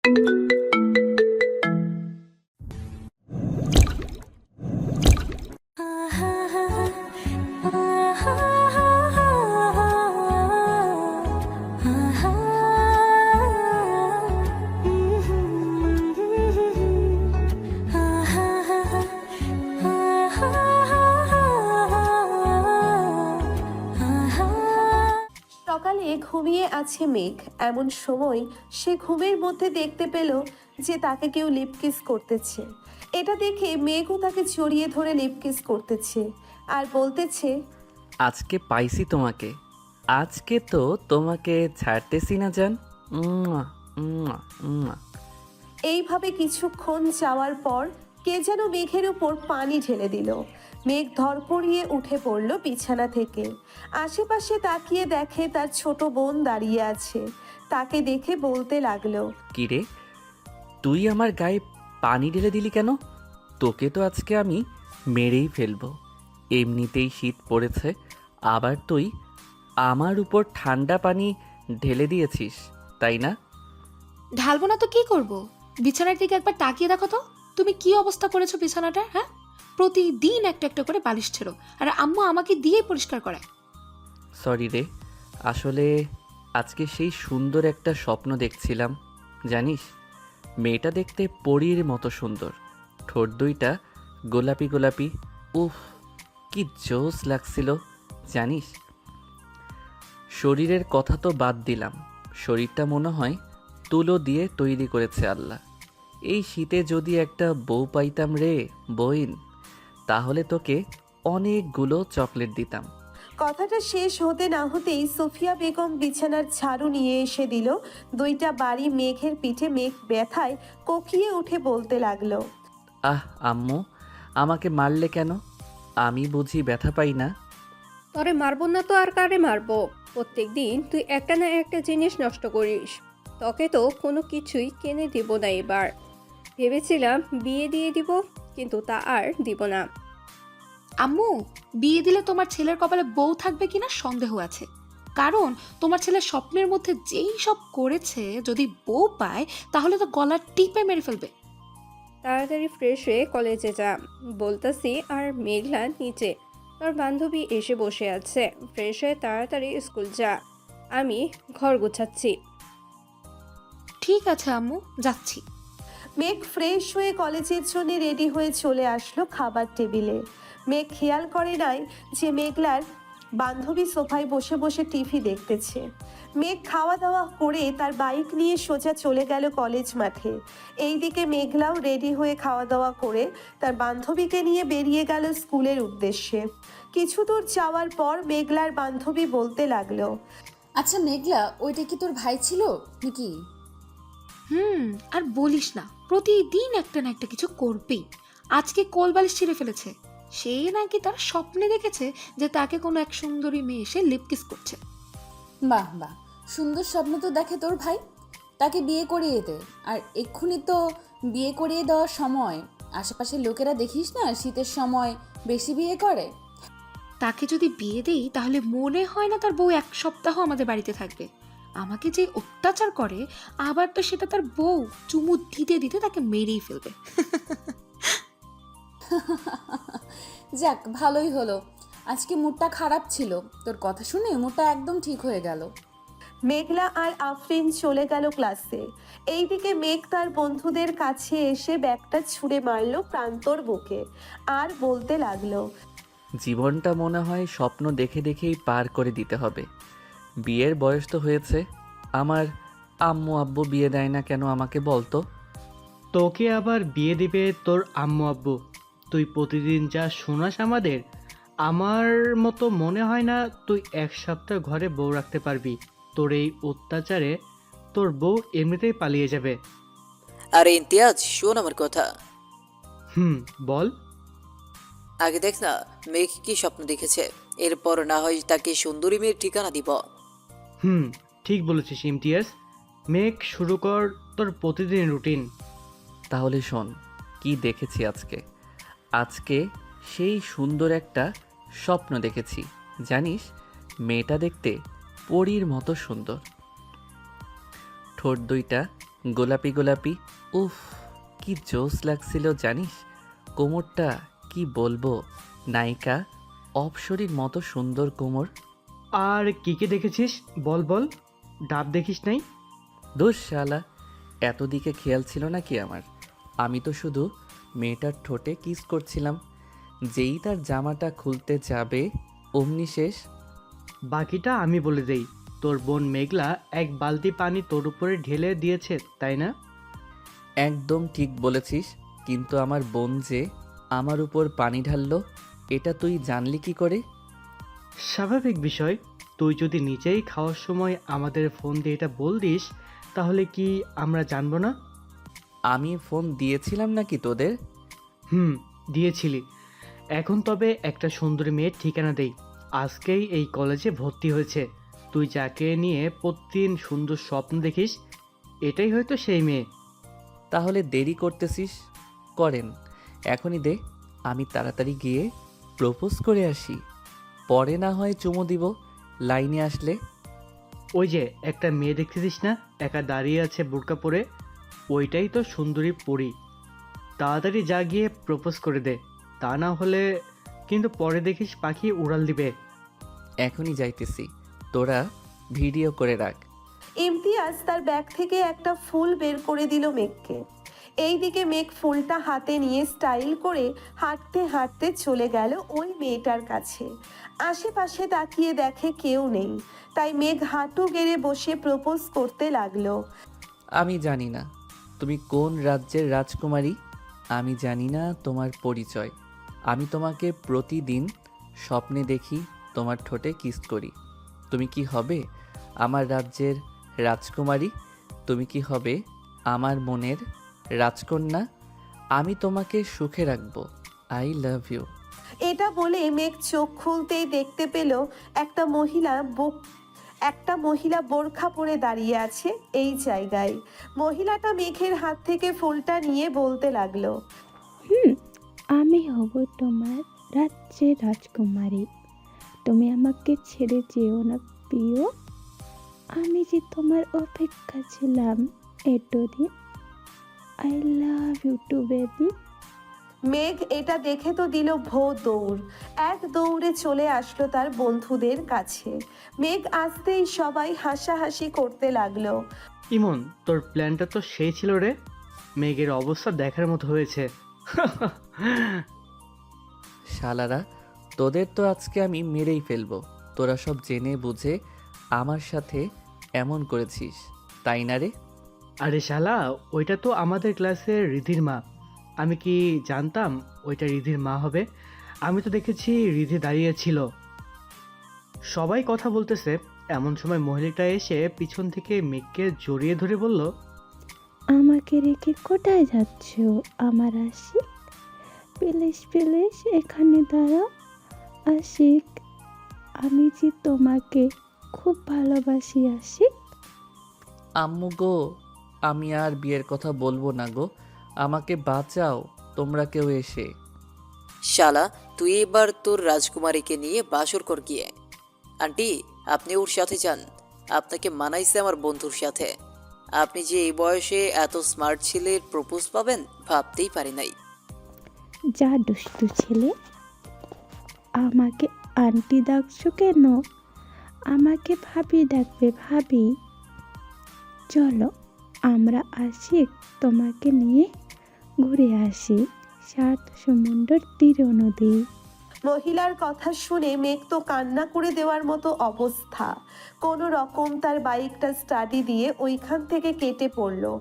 সকালে ঘুমিয়ে আছে মেঘ। এমন সময় সে ঘুমের মধ্যে দেখতে পেল যে তাকে কেউ লিপকিস করতেছে। এটা দেখে মেঘও তাকে জড়িয়ে ধরে লিপকিস করতেছে আর বলতেছে, আজকে পাইছি তোমাকে। আজকে তো তোমাকে ছাড়তেছি না জান। উম্মা, উম্মা, উম্মা। এইভাবে কিছুক্ষণ যাওয়ার পর কে যেন মেঘের উপর পানি ঢেলে দিল। মেঘ ধরপড়িয়ে উঠে পড়ল বিছানা থেকে। আশেপাশে তাকিয়ে দেখে তার ছোট বোন দাঁড়িয়ে আছে। তাকে দেখে বলতে লাগলো, কিরে, তুই আমার গায়ে পানি ঢেলে দিলি কেন? তোকে তো আজকে আমি মেরেই ফেলবো। এমনিতেই শীত পড়েছে, আবার তুই আমার উপর ঠান্ডা পানি ঢেলে দিয়েছিস, তাই না? ঢালবো না তো কি করব? বিছানার দিকে একবার তাকিয়ে দেখো তো, তুমি কি অবস্থা করেছো বিছানাটার। হ্যাঁ, প্রতিদিন একটা একটা করে বালিশ ছেড়ো, আর আম্মু আমাকে দিয়ে পরিষ্কার করায়। সরি রে, আসলে আজকে সেই সুন্দর একটা স্বপ্ন দেখছিলাম। জানিস, মেয়েটা দেখতে পরীর মতো সুন্দর, ঠোঁট দুইটা গোলাপি গোলাপি। উফ, কি জোস লাগছিল জানিস। শরীরের কথা তো বাদ দিলাম, শরীরটা মনে হয় তুলো দিয়ে তৈরি করেছে আল্লাহ। এই শীতে যদি একটা বউ পাইতাম রে বইন, তাহলে তোকে অনেকগুলো চকলেট দিতাম। কথাটা শেষ হতে না হতেই সুফিয়া বেগম বিছানার ঝাড়ু নিয়ে এসে দিল 2টা বাড়ি মেঘের পিঠে। মেঘ ব্যথায় কোকিয়ে উঠে বলতে লাগলো, আহ আম্মু, আমাকে মারলে কেন? আমি বুঝি ব্যথা পাই না? তরে মারবো না তো আর কারে মারবো? প্রত্যেক দিন তুই একটা না একটা জিনিস নষ্ট করিস। তোকে তো কোনো কিছুই কিনে দিব না এবার। ভেবেছিলাম বিয়ে দিয়ে দিব, কিন্তু তা আর দিব না। আম্মু, বিয়ে দিলে তোমার ছেলের কপালে বউ থাকবে কিনা সন্দেহ আছে। কারণ তোমার ছেলে স্বপ্নের মধ্যে যেই সব করেছে, যদি বউ পায় তাহলে তো গলার টিপে মেরে ফেলবে। তাড়াতাড়ি ফ্রেশ হয়ে কলেজে যা বলতাছি। আর মেঘলা নিচে, তোর বান্ধবী এসে বসে আছে। ফ্রেশ হয়ে তাড়াতাড়ি স্কুল যা, আমি ঘর গোছাচ্ছি। ঠিক আছে আম্মু, যাচ্ছি। মেঘ ফ্রেশ হয়ে কলেজের জন্য রেডি হয়ে চলে আসলো খাবার টেবিলে। মেঘ খেয়াল করে নাই যে মেঘলার বান্ধবী সোফায় বসে বসে টিভি দেখতেছে। মেঘ খাওয়া দাওয়া করে তার বাইক নিয়ে সোজা চলে গেল কলেজ মাঠে। এইদিকে মেঘলাও রেডি হয়ে খাওয়া দাওয়া করে তার বান্ধবীকে নিয়ে বেরিয়ে গেল স্কুলের উদ্দেশ্যে। কিছু দূর যাওয়ার পর মেঘলার বান্ধবী বলতে লাগলো, আচ্ছা মেঘলা, ওইটা কি তোর ভাই ছিল নাকি? আর বলিস না, প্রতিদিন একটা না একটা কিছু করবেই। আজকে কোলবালিশ ছিঁড়ে ফেলেছে। সে নাকি তার স্বপ্নে দেখেছে যে তাকে কোনো এক সুন্দরী মেয়ে এসে লিপকিস করছে। বাহ বাহ, সুন্দর স্বপ্ন তো দেখে তোর ভাই। তাকে বিয়ে করিয়ে দে। আর এক্ষুনি তো বিয়ে করিয়ে দেওয়ার সময়। আশেপাশের লোকেরা দেখিস না, শীতের সময় বেশি বিয়ে করে। তাকে যদি বিয়ে দেই তাহলে মনে হয় না তার বউ 1 সপ্তাহ আমাদের বাড়িতে থাকবে। আমাকে যে অত্যাচার করে, আবার তো সেটা তার বউ চুমু দিতে দিতে তাকে মেরেই ফেলবে। যাক, ভালোই হলো। আজকে মুডটা খারাপ ছিল, তোর কথা শুনে মুডটা একদম ঠিক হয়ে গেল। মেঘলা আর আফরিন চলে গেল ক্লাসে। এইদিকে মেঘ তার বন্ধুদের কাছে এসে ব্যাগটা ছুঁড়ে মারলো প্রান্তর বুকে আর বলতে লাগলো, জীবনটা মনে হয় স্বপ্ন দেখে দেখেই পার করে দিতে হবে। বিয়ের বয়স তো হয়েছে, আমার আম্মু আব্বু বিয়ে দেয় না কেন আমাকে বলতো? তোকে আবার বিয়ে দিবে তোর আম্মু আব্বু? তুই প্রতিদিন যা শোনাস আমাদের, আমার মতো মনে হয় না তুই 1 সপ্তাহ ঘরে বউ রাখতে পারবি। তোর এই অত্যাচারে তোর বউ এমনিতেই পালিয়ে যাবে। আরে ইমতিয়াজ, শোন আমার কথা। বল। আগে দেখ না মেঘ কি স্বপ্ন দেখেছে, এরপর না হয় তাকে সুন্দরী মেয়ের ঠিকানা দিব। ঠিক বলেছিস ইমতিয়াজ। মেক শুরু কর তোর প্রতিদিন রুটিন। তাহলে শোন কি দেখেছি আজকে। আজকে সেই সুন্দর একটা স্বপ্ন দেখেছি। জানিস, মেয়েটা দেখতে পরীর মতো সুন্দর, ঠোঁট দুইটা গোলাপি গোলাপি। উফ, কি জোস লাগছিল জানিস। কোমরটা কি বলবো, নায়িকা অপসরীর মতো সুন্দর কোমর। আর কি কি দেখেছিস বল বল, ডাব দেখিস নাই? দোষ শালা, এত দিকে খেয়াল ছিল নাকি আমার? আমি তো শুধু মেয়েটার ঠোঁটে কিস করছিলাম। যেই তার জামাটা খুলতে যাবে অমনি শেষ। বাকিটা আমি বলে দেই। তোর বোন মেঘলা এক বালতি পানি তোর উপরে ঢেলে দিয়েছে, তাই না? একদম ঠিক বলেছিস, কিন্তু আমার বোন যে আমার উপর পানি ঢাললো, এটা তুই জানলি কি করে? স্বাভাবিক বিষয়। তুই যদি নিজেই খাওয়ার সময় আমাদের ফোন দিয়ে এটা বল দিস, তাহলে কি আমরা জানবো না? আমি ফোন দিয়েছিলাম নাকি তোদের? হুম, দিয়েছিলি। এখন তবে একটা সুন্দরী মেয়ের ঠিকানা দেই। আজকেই এই কলেজে ভর্তি হয়েছে। তুই যাকে নিয়ে প্রতিদিন সুন্দর স্বপ্ন দেখিস, এটাই হয়তো সেই মেয়ে। তাহলে দেরি করতেছিস, করেন এখনই দে। আমি তাড়াতাড়ি গিয়ে প্রপোজ করে আসি, পরে না হয় চুমো দিব লাইনে আসলে। ওই যে একটা মেয়ে দেখতেছিস না, একা দাঁড়িয়ে আছে বোরকা পরে, ওইটাই তো সুন্দরী পরী। তাড়াতাড়ি যা গিয়ে প্রপোজ করে দে, তা না হলে কিন্তু পরে দেখিস পাখি উড়াল দিবে। এখনই যাইতেছি, তোরা ভিডিও করে রাখ। ইমতিয়াজ তার ব্যাগ থেকে একটা ফুল বের করে দিল মেঘকে। এইদিকে মেঘ ফুলটা হাতে নিয়ে স্টাইল করে হাঁটতে হাঁটতে চলে গেল ওই মেয়েটার কাছে। আশেপাশে তাকিয়ে দেখে কেউ নেই, তাই মেঘ হাঁটু গেড়ে বসে প্রপোজ করতে লাগলো। আমি জানি না তুমি কোন রাজ্যের রাজকুমারী, আমি জানি না তোমার পরিচয়। আমি তোমাকে প্রতিদিন স্বপ্নে দেখি, তোমার ঠোঁটে কিস করি। তুমি কি হবে আমার রাজ্যের রাজকুমারী? তুমি কি হবে আমার মনের রাজকন্যা? আমি তোমাকে সুখে রাখবো। I love you. এটা বলে মেঘ চোখ খুলতেই দেখতে পেল একটা মহিলা বোরখা পরে দাঁড়িয়ে আছে এই জায়গায়। মহিলাটা মেঘের হাত থেকে ফুলটা নিয়ে বলতে লাগলো, আমি হব তোমার রাজ্যের রাজকুমারী। তুমি আমাকে ছেড়ে যেও না প্রিয়। আমি যে তোমার অপেক্ষা ছিলাম এতদিন। I love you too baby. Megh এটা দেখে তো দিল ভো দৌড়। এক দৌড়ে চলে আসলো তার বন্ধুদের কাছে। মেঘ আসতেই সবাই হাসাহাসি করতে লাগলো। ইমন, তোর প্ল্যানটা তো সেই ছিল রে। মেঘের অবস্থা দেখার মতো হয়েছে। শালারা, তোদের তো আজকে আমি মেরেই ফেলবো। তোরা সব জেনে বুঝে আমার সাথে এমন করেছিস, তাই না রে? আরে শালা, ওইটা তো আমাদের ক্লাসের রিধির মা। আমি কি জানতাম ওইটা রিধির মা হবে? আমি তো দেখেছি রিধি দাঁড়িয়ে ছিল, সবাই কথা বলতেছে। এমন সময় মহিলাটা এসে পিছন থেকে মেঘকে জড়িয়ে ধরে বলল, আমাকে রেখে কোথায় যাচ্ছ আমার আশিক? প্লিজ প্লিজ এখানে দাঁড়াও আশিক। আমি যে তোমাকে খুব ভালোবাসি আশিক। আম্মু গো, আমি আর বিয়ের কথা বলবো না গো, আমাকে বাঁচাও তোমরা কেউ এসে। শালা, তুই এবার তোর রাজকুমারীকে নিয়ে বাসর কর গিয়ে। আন্টি, আপনি ওর সাথে যান। আপনাকে মানাইছে আমার বন্ধুর সাথে। আপনি যে এই বয়সে এত স্মার্ট ছেলের প্রপোজ পাবেন ভাবতেই পারি নাই। যা দুষ্টু ছেলে, আমাকে আন্টি ডাকছো কেন? আমাকে ভাবি ডাকবে ভাবি। চলো আমরা আসি, তোমাকে নিয়ে ঘুরে আসি সাত সমুদ্র তীর নদী। মহিলার কথা শুনে মেঘ তো কান্না করে দেওয়ার মতো অবস্থা। কোনো রকম তার বাইকটা স্টাডি দিয়ে ওইখান থেকে কেটে পড়লো।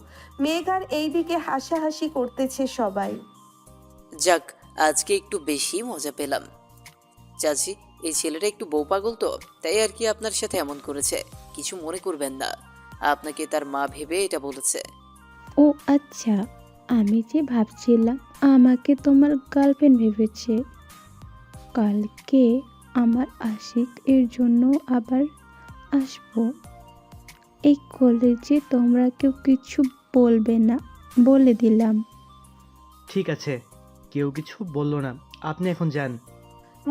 মেঘ আর এইদিকে হাসাহাসি করতেছে সবাই। যাক, আজকে একটু বেশি মজা পেলাম। চাচি, এই ছেলেটা একটু বউ পাগল তো, তাই আর কি আপনার সাথে এমন করেছে। কিছু মনে করবেন না, আপনাকে তার মা ভেবে এটা বলেছে। ও আচ্ছা, আমি যে ভাবছিলাম আমাকে তোমার গার্লফ্রেন্ড ভেবেছে। কালকে আমার আশিক এর জন্য আবার আসবো। এই কলেজে তোমরা কেউ কিছু বলবে না বলে দিলাম। ঠিক আছে, কেউ কিছু বললো না, আপনি এখন যান।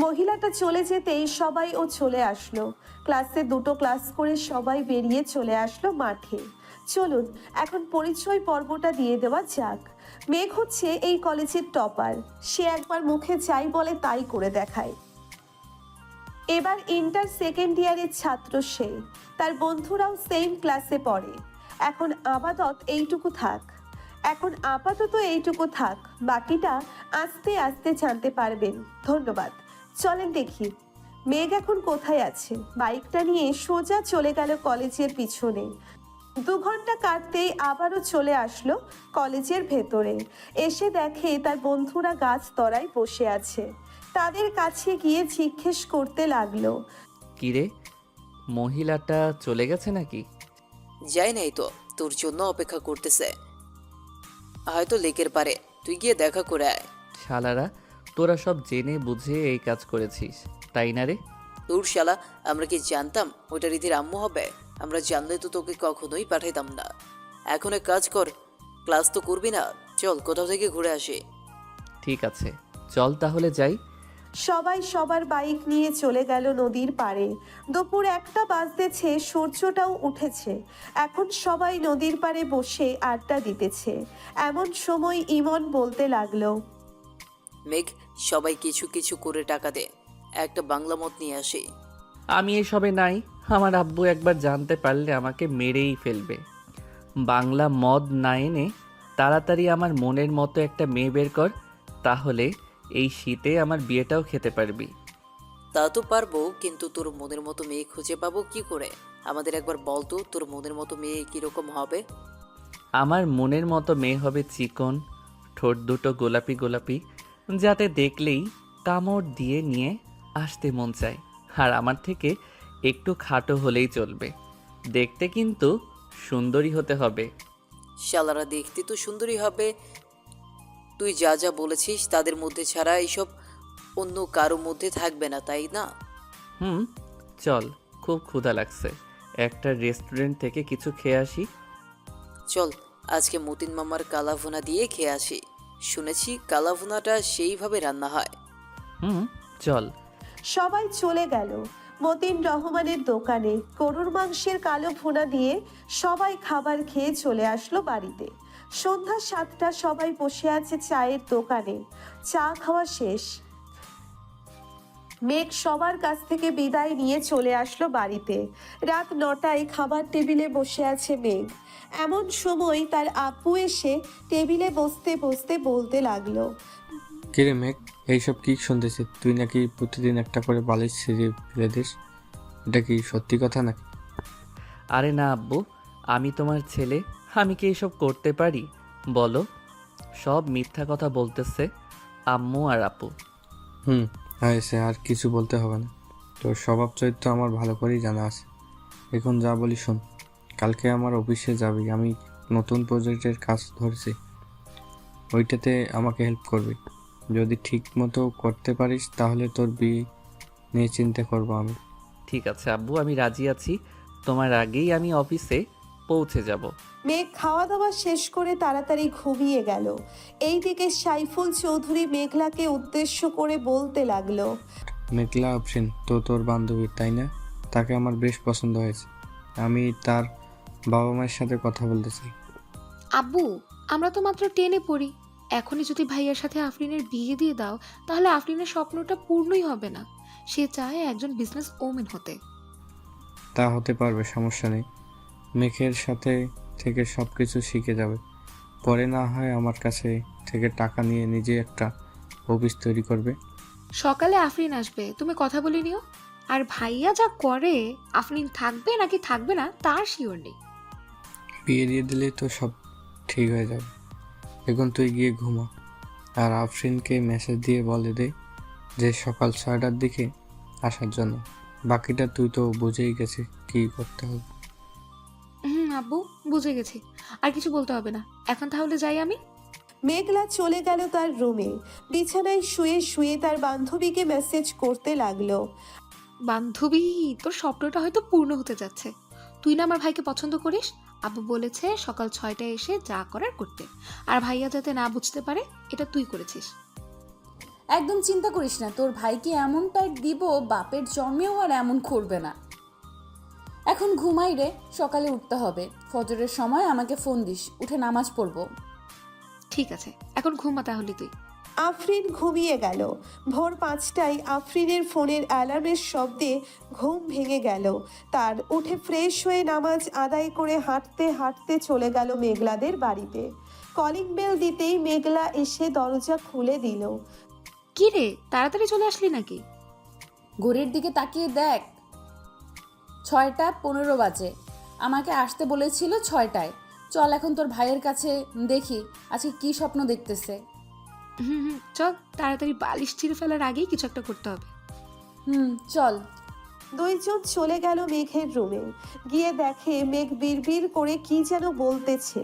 মহিলাটা চলে যেতেই সবাই ও চলে আসলো। ক্লাসে দুটো ক্লাস করে সবাই বেরিয়ে চলে আসলো মাঠে। চলুন এখন পরিচয় পর্বটা দিয়ে দেওয়া যাক। মেঘ হচ্ছে এই কলেজের টপার। সে একবার মুখে যাই বলে তাই করে দেখায়। এবার ইন্টার সেকেন্ড ইয়ারের ছাত্র সে। তার বন্ধুরাও সেম ক্লাসে পড়ে। এখন আপাতত এইটুকু থাক, বাকিটা আস্তে আস্তে জানতে পারবেন। ধন্যবাদ। চলেন দেখি মেঘ এখন কোথায় আছে। বাইকটা নিয়ে সোজা চলে গেল কলেজের পিছনে। 2 ঘন্টা কাটতেই আবারও চলে আসলো কলেজের ভেতরে। এসে দেখে তার বন্ধুরা গাছ তলায় বসে আছে। তাদের কাছে গিয়ে জিজ্ঞেস করতে লাগলো, কিরে, মহিলাটা চলে গেছে নাকি? যাই নাই তো, তোর জন্য অপেক্ষা করতেছে, হয়তো লেকের পারে। তুই গিয়ে দেখা করে আয়। শালারা, তোরা সব জেনে বুঝে এই কাজ করেছিস, তাই না রে? তোর শালা, আমরা কি জানতাম ওটা রীতির আম্মু হবে? আমরা জানলে তো তোকে কখনোই পাঠাইতাম না। এখন এক কাজ কর, ক্লাস তো করবি না, চল কোথাও থেকে ঘুরে আসি। ঠিক আছে, চল তাহলে যাই। সবাই সবার বাইক নিয়ে চলে গেল নদীর পাড়ে। দুপুর 1টা বাজতেছে, সূর্যটাও উঠেছে। এখন সবাই নদীর পাড়ে বসে আড্ডা দিতেছে। এমন সময় ইমন বলতে লাগলো, মেঘ, সবাই কিছু কিছু করে টাকা দে, একটা বাংলা মত নিয়ে আসি। আমি এসবে নাই। আমার আব্বু একবার জানতে পারলে আমাকে মেরেই ফেলবে। বাংলা মদ না এনে তাড়াতাড়ি আমার মনের মতো একটা মেয়ে বের কর, তাহলে এই শীতে আমার বিয়েটাও খেতে পারবি। তা তো পারবো, কিন্তু তোর মনের মতো মেয়ে খুঁজে পাবো কি করে? আমাদের একবার বল তো, তোর মনের মতো মেয়ে কিরকম হবে? আমার মনের মতো মেয়ে হবে চিকন, ঠোঁট দুটো গোলাপি গোলাপি, যাতে দেখলেই কামড় দিয়ে নিয়ে আসতে মন চায়। আর আমার থেকে একটু খাটো হলেই চলবে, দেখতে কিন্তু সুন্দরী হতে হবে। শালারা দেখতে তো সুন্দরী হবে, তুই যা যা বলেছিস তাদের মধ্যে ছাড়া এইসব অন্য কারো মধ্যে থাকবে না, তাই না? চল, খুব ক্ষুধা লাগছে, একটা রেস্টুরেন্ট থেকে কিছু খেয়ে আসি। চল আজকে মতিন মামার কালাভুনা দিয়ে খেয়ে আসি। শুনেছি কালাভুনাটা সেইভাবে রান্না হয়। চল। সবাই চলে গেল মতিন রহমানের দোকানে। গরুর মাংসের কালো ভুনা দিয়ে সবাই খাবার খেয়ে চলে আসলো বাড়িতে। সন্ধ্যা 7টা, সবাই বসে আছে চায়ের দোকানে। চা খাওয়া শেষ। মেঘ সবার কাছ থেকে বিদায় নিয়ে চলে আসলো বাড়িতে। রাত 9টায় খাবার টেবিলে বসে আছে মেঘ। এমন সময় তার আব্বু এসে টেবিলে বসতে বসতে বলতে লাগলো, কিরে মেঘ, এইসব কি শুনতেছি? তুই নাকি প্রতিদিন একটা করে বালিশ ছিঁড়ে ফেলে দিস, এটা কি সত্যি কথা নাকি? আরে না আব্বু, আমি তোমার ছেলে, আমি কি এসব করতে পারি বলো? সব মিথ্যা কথা বলতেছে আম্মু আর আপু। হয়েছে, আর কিছু বলতে হবে না। তোর স্বভাব চরিত্র আমার ভালো করেই জানা আছে। এখন যা বলি শোন, কালকে আমার অফিসে যাবি। আমি নতুন প্রজেক্টের কাজ ধরেছি, ওইটাতে আমাকে হেল্প করবি। যদি ঠিক মতো করতে পারিস তাহলে তোর বিয়ে নিয়ে চিন্তা করবো আমি। ঠিক আছে আব্বু, আমি রাজি আছি। তোমার আগেই আমি অফিসে পৌঁছে যাব। মেঘ খাওয়া দাওয়া শেষ করে তাড়াতাড়ি ঘুমিয়ে গেল। এইদিকে সাইফুল চৌধুরী মেঘলাকে উদ্দেশ্য করে বলতে লাগলো, মেঘলা অপশন তো তোর বান্ধবী, তাই না? তাকে আমার বেশ পছন্দ হয়েছে। আমি তার বাবা মায়ের সাথে কথা বলতে চাই। আব্বু, আমরা তো মাত্র 10-এ পড়ি। এখনই যদি ভাইয়ার সাথে আফরিনের বিয়ে দিয়ে দাও, তাহলে আফরিনের স্বপ্নটা পূর্ণই হবে না। সে চায় একজন বিজনেস ওমেন হতে। তা হতে পারবে, সমস্যা নেই। মেঘের সাথে থেকে সব কিছু শিখে যাবে। পরে না হয় আমার কাছে থেকে টাকা নিয়ে নিজে একটা অফিস তৈরি করবে। সকালে আফরিন আসবে, তুমি কথা বলে নিও। আর ভাইয়া যা করে, আফরিন থাকবে নাকি থাকবে না তার শিওর নেই। বিয়ে দিয়ে দিলে তো সব ঠিক হয়ে যাবে। এখন তুই গিয়ে ঘুমা, আর আফরিনকে মেসেজ দিয়ে বলে দে যে সকাল 6টার দিকে আসার জন্য। বাকিটা তুই তো বুঝেই গেছিস কি করতে হবে। আব্বু, বুঝে গেছি, আর কিছু বলতে হবে না। এখন তাহলে যাই আমি। মেঘলা চলে গেল তার রুমে। বিছানায় শুয়ে শুয়ে তার বান্ধবীকে মেসেজ করতে লাগলো, বান্ধবী, তোর স্বপ্নটা হয়তো পূর্ণ হতে যাচ্ছে। তুই না আমার ভাইকে পছন্দ করিস। আব্বু বলেছে সকাল 6টায় এসে যা করার করতে, আর ভাইয়া যাতে না বুঝতে পারে এটা তুই করেছিস। একদম চিন্তা করিস না, তোর ভাইকে এমন টাইট দিব বাপের জন্মেও আর এমন করবে না। এখন ঘুমাই রে, সকালে উঠতে হবে। ফজরের সময় আমাকে ফোন দিস, উঠে নামাজ পড়বো। ঠিক আছে, এখন ঘুমা তাহলে তুই। আফরিন ঘুমিয়ে গেল। ভোর 5টায় আফরিনের ফোনের অ্যালার্মের শব্দে ঘুম ভেঙে গেল তার। উঠে ফ্রেশ হয়ে নামাজ আদায় করে হাঁটতে হাঁটতে চলে গেল মেঘলাদের বাড়িতে। কলিং বেল দিতেই মেঘলা এসে দরজা খুলে দিল। কি রে, তাড়াতাড়ি চলে আসলি নাকি? ঘড়ির দিকে তাকিয়ে দেখ, 6টা 15 বাজে। আমাকে আসতে বলেছিল 6টায়। চল এখন তোর ভাইয়ের কাছে, দেখি আজকে কি স্বপ্ন দেখতেছে। চল, তাড়াতাড়ি বালিশ ছিঁড়ে ফেলার আগেই কিছু একটা করতে হবে। চল। দুইজন চলে গেল মেঘের রুমে। গিয়ে দেখে মেঘ বিড়বিড় করে কি যেন বলতেছে।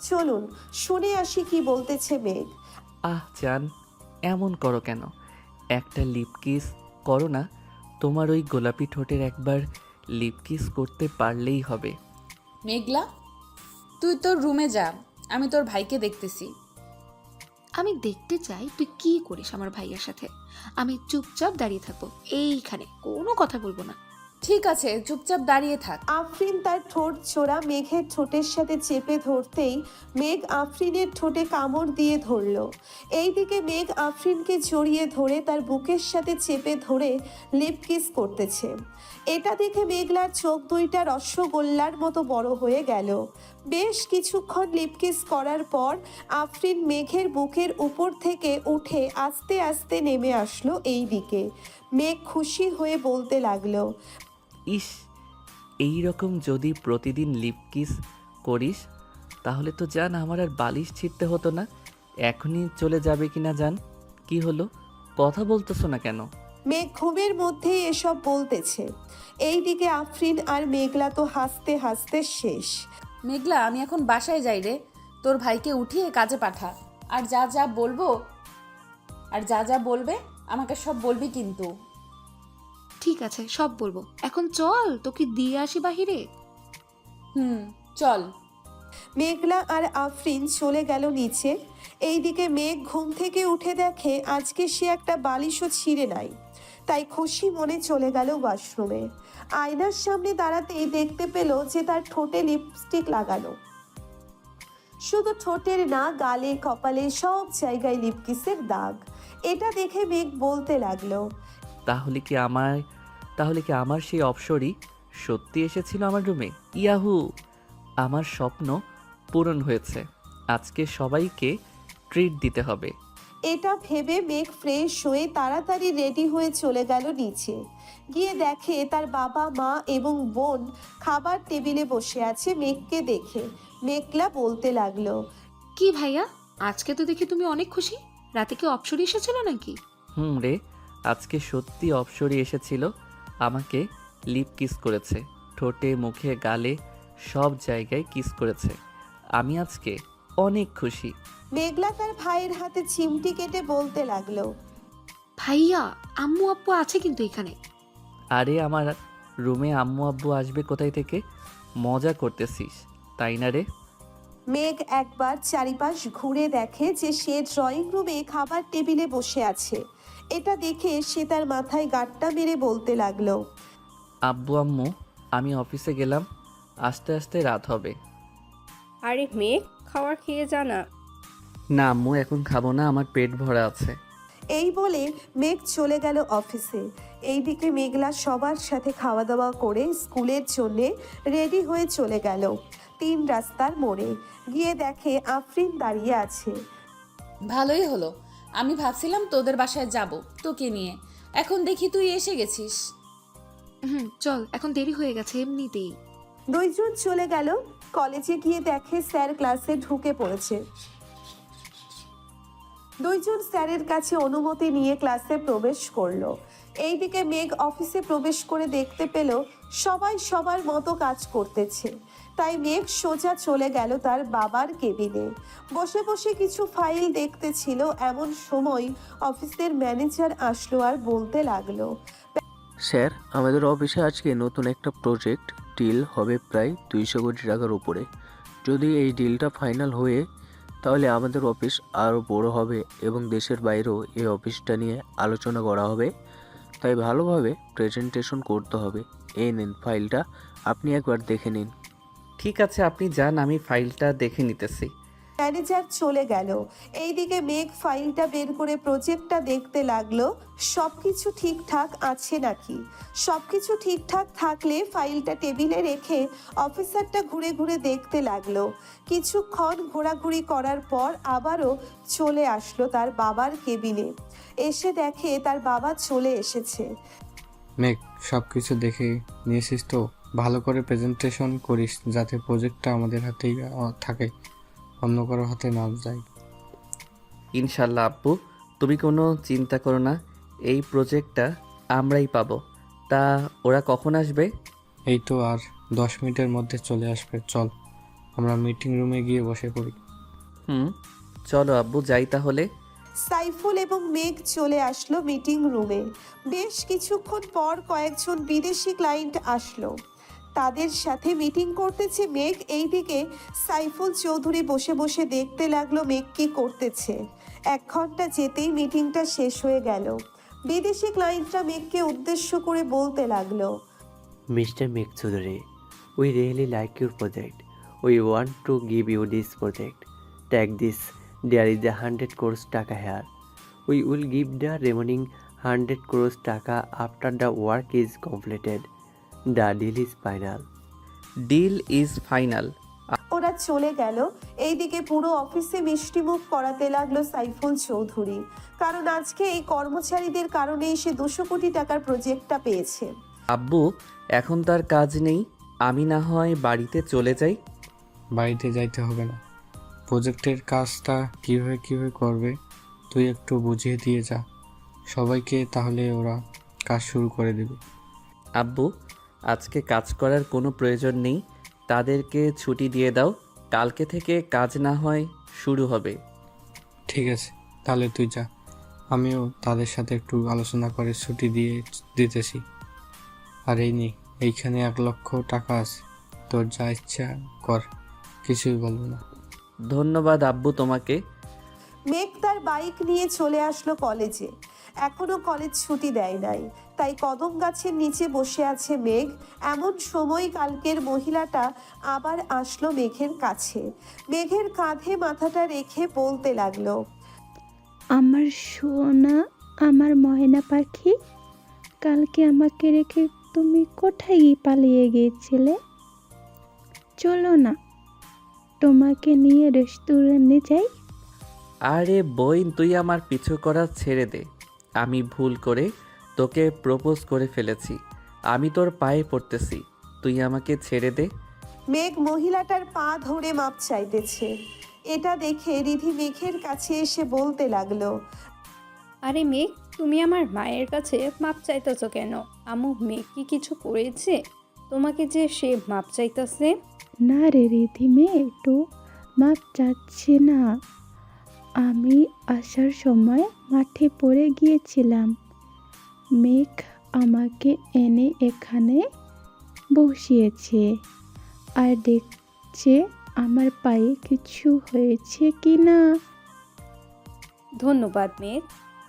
চলুন শুনে আসি কি বলতেছে মেঘ। জান, এমন করো কেন? একটা লিপ কিস করো না। তোমার ওই গোলাপি ঠোঁটের একবার লিপ কিস করতে পারলেই হবে। মেঘলা, তুই তোর রুমে যা, আমি তোর ভাইকে দেখতেছি। আমি দেখতে চাই তুই কি করিস আমার ভাইয়ের সাথে। আমি চুপচাপ দাঁড়িয়ে থাকবো এইখানে, কোনো কথা বলবো না। ঠিক আছে, চুপচাপ দাঁড়িয়ে থাক। আফরিন তার ঠোঁট জোড়া মেঘের ঠোঁটের সাথে চেপে ধরতেই মেঘ আফরিনের ঠোঁটে কামড় দিয়ে ধরল। এইদিকে মেঘ আফরিনকে জড়িয়ে ধরে তার বুকের সাথে চেপে ধরে লিপ কিস করতেছে। এটা দেখে মেঘলার চোখ দুইটা রসগোল্লার মতো বড় হয়ে গেল। বেশ কিছুক্ষণ লিপ কিস করার পর আফরিন মেঘের বুকের উপর থেকে উঠে আস্তে আস্তে নেমে আসলো এই দিকে। মেঘ খুশি হয়ে বলতে লাগলো, ইস, এই রকম যদি প্রতিদিন লিপ কিস করিস তাহলে তো জান আমার আর বালিশ ছিঁড়তে হতো না। এখনই চলে যাবে কিনা জান? কি হলো, কথা বলতেছো না কেন? মেঘ ঘুমের মধ্যেই এসব বলতেছে। এইদিকে আফরিন আর মেঘলা তো হাসতে হাসতে শেষ। মেঘলা, আমি এখন বাসায় যাই রে। তোর ভাইকে উঠিয়ে কাজে পাঠা। আর যা যা বলবে আমাকে সব বলবি কিন্তু। ঠিক আছে, সব বলবো। এখন চল, তোকে দিয়ে আসি বাহিরে। চল। মেঘলা আর আফরিন চলে গেল নিচে। এইদিকে মেঘ ঘুম থেকে উঠে দেখে আজকে সে একটা বালিশও ছিঁড়ে নাই। তাই খুশি মনে চলে গেল ওয়াশরুমে। আয়নার সামনে দাঁড়াতেই দেখতে পেল যে তার ঠোঁটে লিপস্টিক লাগানো। শুধু ঠোঁটের না, গালে কপালে সব জায়গায় লিপকিসের দাগ। এটা দেখে মেঘ বলতে লাগলো, তাহলে কি আমার সেই অপসরই সত্যি এসেছিল আমার রুমে? ইয়াহু, আমার স্বপ্ন পূরণ হয়েছে। আজকে সবাইকে ট্রিট দিতে হবে। এটা ভেবে মেঘ ফ্রেশ হয়ে তাড়াতাড়ি রেডি হয়ে চলে গেল নিচে। গিয়ে দেখে তার বাবা মা এবং বোন খাবার টেবিলে বসে আছে। মেঘকে দেখে মেঘলা বলতে লাগলো, কি ভাইয়া, আজকে তো দেখি তুমি অনেক খুশি। রাতে কি অপসরি এসেছিল নাকি? রে, আজকে সত্যি অপসরি এসেছিল। আমাকে লিপ কিস করেছে, ঠোঁটে মুখে গালে সব জায়গায় কিস করেছে। আমি আজকে অনেক খুশি। মেঘলা তার ভাইয়ের হাতে চিমটি কেটে বলতে লাগলো, ভাইয়া, আম্মু আব্বু আছে কিন্তু এখানে। আরে আমার রুমে আম্মু আব্বু আসবে কোথায় থেকে? মজা করতেছিস তাই না রে? মেঘ একবার চারিপাশ ঘুরে দেখে যে সে ড্রয়িং রুমে খাবার টেবিলে বসে আছে। এটা দেখে সে তার মাথায় গাঁটটা মেরে বলতে লাগলো, আব্বু আম্মু, আমি অফিসে গেলাম, আস্তে আস্তে রাত হবে। আরে মেঘ, খাবার খেয়ে যা না। না আম্মু, এখন খাবো না, আমার পেট ভরা আছে। এই বলে মেঘ চলে গেল অফিসে। এইদিকে মেঘলা সবার সাথে খাওয়া দাওয়া করে স্কুলের জন্যে রেডি হয়ে চলে গেল 3 রাস্তার মোড়ে। গিয়ে দেখে আফরিন দাঁড়িয়ে আছে। ভালোই হলো, আমি ভাবছিলাম তোদের বাসায় যাব তোকে নিয়ে, এখন দেখি তুই এসে গেছিস। চল, এখন দেরি হয়ে গেছে এমনিতেই। দুইজন চলে গেল কলেজে। গিয়ে দেখে স্যার ক্লাসে ঢুকে পড়েছে। দুইজন স্যারের কাছে অনুমতি নিয়ে ক্লাসে প্রবেশ করলো। এইদিকে মেঘ অফিসে প্রবেশ করে দেখতে পেল সবাই সবার মতো কাজ করতেছে। তাই মেঘ সোজা চলে গেল তার বাবার কেবিনে। বসে বসে কিছু ফাইল দেখতেছিল। এমন সময় অফিসের ম্যানেজার আসলো আর বলতে লাগলো, স্যার, আমাদের অফিসে আজকে নতুন একটা প্রজেক্ট ডিল হবে প্রায় 200 কোটি টাকার উপরে। যদি এই ডিলটা ফাইনাল হয়ে তাহলে আমাদের অফিস আরও বড় হবে এবং দেশের বাইরেও এই অফিসটা নিয়ে আলোচনা করা হবে। তাই ভালোভাবে প্রেজেন্টেশন করতে হবে। এই নিন ফাইলটা, আপনি একবার দেখে নিন। ঠিক আছে, আপনি যান, আমি ফাইলটা দেখে নিতেছি। ম্যানেজার চলে গেল। এইদিকে মেঘ ফাইলটা বের করে প্রজেক্টটা দেখতে লাগলো সবকিছু ঠিকঠাক আছে নাকি। সবকিছু ঠিকঠাক থাকলে ফাইলটা টেবিলে রেখে অফিসারটা ঘুরে ঘুরে দেখতে লাগলো। কিছুক্ষণ ঘোরাঘুরি করার পর আবারও চলে আসলো তার বাবার কেবিনে। এসে দেখে তার বাবা চলে এসেছে। মেঘ, সব কিছু দেখে নিয়েছিস তো? ভালো করে প্রেজেন্টেশন করিস যাতে প্রজেক্টটা আমাদের হাতেই থাকে, অন্য কারো হাতে না যায়। ইনশাল্লাহ আব্বু, তুমি কোনো চিন্তা করো না, এই প্রজেক্টটা আমরাই পাবো। তা ওরা কখন আসবে? এই তো আর 10 মিনিটের মধ্যে চলে আসবে। চল আমরা মিটিং রুমে গিয়ে বসে পড়ি। চলো আব্বু, যাই তাহলে। সাইফুল এবং মেঘ চলে আসলো মিটিং রুমে। বেশ কিছুক্ষণ পর কয়েকজন বিদেশি ক্লায়েন্ট আসলো। তাদের সাথে মিটিং করতেছে মেঘ। এইদিকে সাইফুল চৌধুরী বসে বসে দেখতে লাগলো মেঘ কি করতেছে। 1 ঘন্টা যেতেই মিটিংটা শেষ হয়ে গেল। বিদেশি ক্লায়েন্টরা মেঘকে উদ্দেশ্য করে বলতে লাগলো, Mr. Meg Choudhury, we really like your project. We want to give you this project. Take this. There is 100 crores taka here. We will give the remaining 100 crores taka after the work is completed. The deal is final. Deal is final. ওরা চলে গেল। এইদিকে পুরো অফিসে মিষ্টিমুখ করাতে লাগলো সাইফুল চৌধুরী, কারণ আজকে এই কর্মচারীদের কারণেই সে 200 কোটি টাকার প্রজেক্টটা পেয়েছে। আব্বু, এখন তার কাজ নেই, আমি না হয় বাড়িতে চলে যাই। বাড়িতে যাইতে হবে না, প্রজেক্টের কাজটা কীভাবে করবে তুই একটু বুঝিয়ে দিয়ে যা সবাইকে, তাহলে ওরা কাজ শুরু করে দেবে। আব্বু, আজকে কাজ করার কোনো প্রয়োজন নেই, তাদেরকে ছুটি দিয়ে দাও, কালকে থেকে কাজ না হয় শুরু হবে। ঠিক আছে, তাহলে তুই যা, আমিও তাদের সাথে একটু আলোচনা করে ছুটি দিতেছি। আর এইখানে 1 লক্ষ টাকা আছে, তোর যা ইচ্ছা কর, কিছুই বলবো না। ধন্যবাদ আব্বু তোমাকে। মেঘ তার বাইক নিয়ে চলে আসলো কলেজে। এখনো কলেজ ছুটি দেয় নাই, তাই কদম গাছের নিচে বসে আছে মেঘ। এমন সময় কালকের মহিলাটা আবার আসলো মেঘের কাছে। মেঘের কাঁধে মাথাটা রেখে বলতে লাগলো, আমার সোনা, আমার ময়না পাখি, কালকে আমাকে রেখে তুমি কোথায় পালিয়ে গিয়েছিলে? চলো না, তোমাকে নিয়ে রেস্টুরেন্টে যাই। আরে বইন, তুই আমার পিছু করা ছেড়ে দে, আমি ভুল করে তোকে প্রপোজ করে ফেলেছি, আমি তোর পায়ে পড়তেছি, তুই আমাকে ছেড়ে দে। মেঘ মহিলাটার পা ধরে মাপ চাইতেছে। এটা দেখে রিধি মেঘের কাছে এসে বলতে লাগলো, আরে মেঘ, তুমি আমার মায়ের কাছে মাপ চাইতেছো কেন? আম্মু মেঘ কি কিছু করেছে তোমাকে যে সে মাপ চাইতেছে? না রে রিধি, মেয়ে একটু মাপ চাচ্ছে না। আমি আসার সময় মাঠে পড়ে গিয়েছিলাম, মেঘ আমাকে এনে এখানে বসিয়েছে আর দেখছে আমার পায়ে কিছু হয়েছে কি না। ধন্যবাদ মেঘ,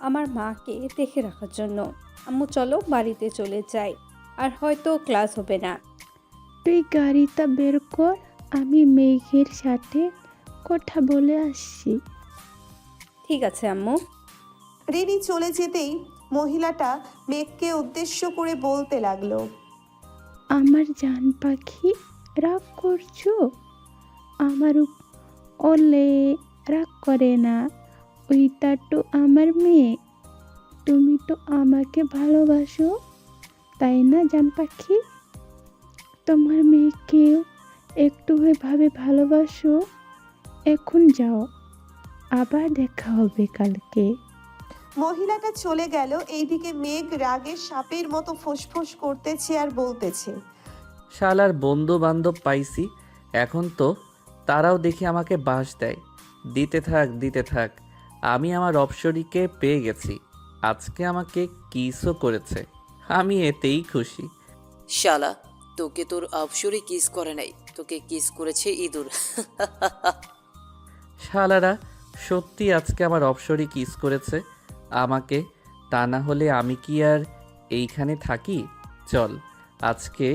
আমার মাকে দেখে রাখার জন্য। আম্মু চলো বাড়িতে চলে যাই, আর হয়তো ক্লাস হবে না। তুই গাড়িটা বের কর, আমি মেঘের সাথে কথা বলে আসছি। ঠিক আছে আম্মু। রিনি চলে যেতেই মহিলাটা মেঘকে উদ্দেশ্য করে বলতে লাগলো, আমার জান পাখি, রাগ করছো? আমার ওলে রাগ করে না, ওইটা তো আমার মেয়ে। তুমি তো আমাকে ভালোবাসো, তাই না জান পাখি? তোমার মেয়েকেও একটু ভাবে ভালোবাসো। এখন যাও, আবার দেখা হবে কালকে। মহিলাটা চলে গেল। এইদিকে মেঘ রাগে সাপের মতো ফোঁসফোঁস করতেছে আর বলতেছে, শালার বন্ধু বান্ধব পাইছি, এখন তো তারাও দেখি আমাকে বাস দেয়। দিতে থাক, আমি আমার অপসরীকে পেয়ে গেছি, আজকে আমাকে কিসও করেছে, আমি এতেই খুশি। শালা, তোকে তোর অপসরি কিস করে নাই, তোকে কিস করেছে ইঁদুর। শালারা সত্যি আজকে আমার অপসরী কিস করেছে আমাকে, তা না হলে আমি কি আর এইখানে থাকি? চল আজকে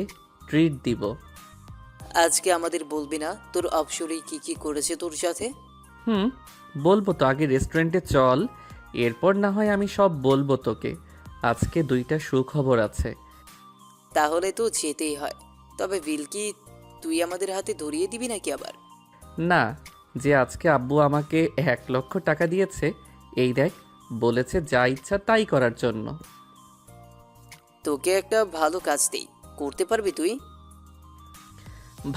ট্রিট দিব। আজকে আমাদের বলবি না তোর অপসরি কি কি করেছে তোর সাথে? বলবো তো, আগে রেস্টুরেন্টে চল, এরপর না হয় আমি সব বলবো তোকে। আজকে 2টা সুখবর আছে। তাহলে তো যেতেই হয়। তবে বিল কি তুই আমাদের হাতে ধরিয়ে দিবি নাকি আবার? না, যে আজকে আব্বু আমাকে 1 লক্ষ টাকা দিয়েছে, এই দেখ, বলেছে যা ইচ্ছা তাই করার জন্য। তোকে একটা ভালো কাজ দেই, করতে পারবি তুই?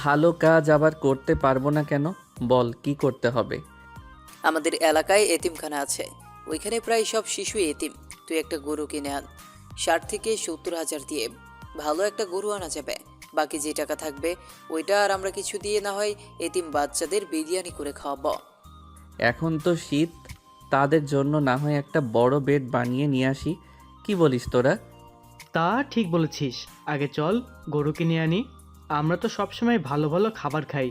ভালো কাজ আবার করতে পারবো না কেন? বল কি করতে হবে? আমাদের এলাকায় এতিমখানা আছে, ওইখানে প্রায় সব শিশু এতিম। তুই একটা গরু কিনে আন, 60 থেকে 70 হাজার দিয়ে ভালো একটা গরু আনা যাবে। বাকি যে টাকা থাকবে ওইটা আর আমরা কিছু দিয়ে না হয় এতিম বাচ্চাদের বিরিয়ানি করে খাওয়াবো। এখন তো শীত, তাদের জন্য না হয় একটা বড় বেড বানিয়ে নিয়ে আসি, কি বলিস তোরা? তা ঠিক বলেছিস, আগে চল গরু কিনে আনি। আমরা তো সবসময় ভালো ভালো খাবার খাই,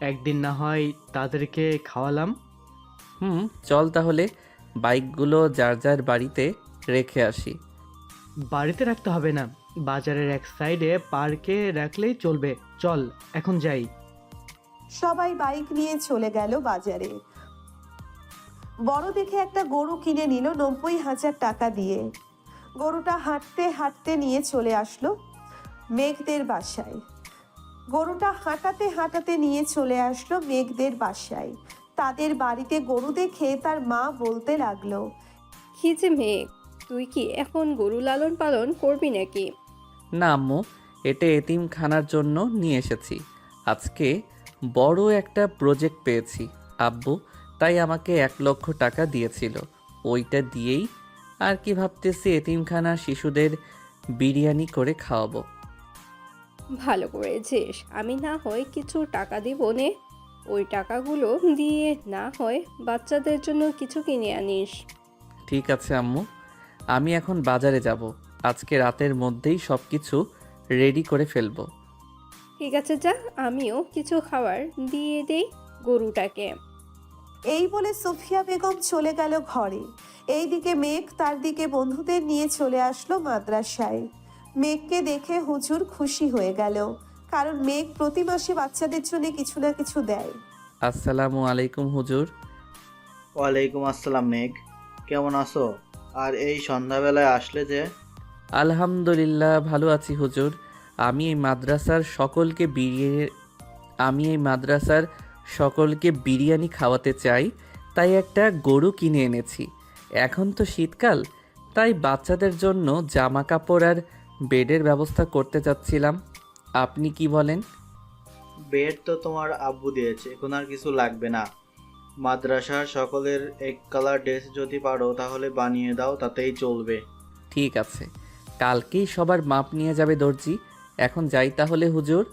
একদিন না হয় তাদেরকে খাওয়ালাম। চল তাহলে, বাইকগুলো যার যার বাড়িতে রেখে আসি। বাড়িতে রাখতে হবে না, বাজারের এক সাইডে পার্কে রাখলেই চলবে। চল এখন যাই। সবাই বাইক নিয়ে চলে গেল বাজারে। বড় দেখে একটা গরু কিনে নিল 90,000 টাকা দিয়ে। গরুটা হাঁটতে হাঁটতে নিয়ে চলে আসলো মেঘদের বাসায়। গরুটা হাঁটাতে হাঁটাতে নিয়ে চলে আসলো মেঘদের বাসায়। তাদের বাড়িতে গরু দেখে তার মা বলতে লাগলো, কি যে মেঘ, তুই কি এখন গরু লালন পালন করবি নাকি? না আম্মু, এটা এতিমখানার জন্য নিয়ে এসেছি। আজকে বড় একটা প্রজেক্ট পেয়েছি আব্বু, তাই আমাকে 1 লক্ষ টাকা দিয়েছিল। ওইটা দিয়েই আর কি ভাবতেছি, এতিমখানার শিশুদের বিরিয়ানি করে খাওয়াবো। ভালো করেছিস, আমি না হয় কিছু টাকা দিব নে, ওই টাকাগুলো দিয়ে না হয় বাচ্চাদের জন্য কিছু কিনে আনিস। ঠিক আছে আম্মু, আমি এখন বাজারে যাব। আজকে রাতের মধ্যেই সব কিছু রেডি করে ফেলবো। ঠিক আছে যা, আমিও কিছু খাবার দিয়ে দেই গরুটাকে। এই বলে সুফিয়া বেগম চলে গেল ঘরে। এইদিকে মেঘ তার দিকে বন্ধুদের নিয়ে চলে আসলো মাদ্রাসায়। মেঘকে দেখে হুজুর খুশি হয়ে গেল, কারণ মেঘ প্রতি মাসে বাচ্চাদের জন্য কিছু না কিছু দেয়। আসসালামু আলাইকুম হুজুর। ওয়ালাইকুম আসসালাম মেঘ, কেমন আছো? আর এই সন্ধ্যাবেলায় আসলে যে? আলহামদুলিল্লাহ ভালো আছি হুজুর। আমি এই মাদ্রাসার সকলকে বিরিয়ানি খাওয়াতে চাই, তাই একটা গরু কিনে এনেছি। এখন তো শীতকাল, তাই বাচ্চাদের জন্য জামা কাপড় আর বেডের ব্যবস্থা করতে চাচ্ছিলাম। আপনি কি বলেন? বেড তো তোমার আব্বু দিয়েছে, এখন আর কিছু লাগবে না। মাদ্রাসার সকলের এক কালার ড্রেস যদি পারো তাহলে বানিয়ে দাও, তাতেই চলবে। ঠিক আছে, কালকেই সবার মাপ নিয়ে যাবে দর্জি। এখন যাই তাহলে হুজুর।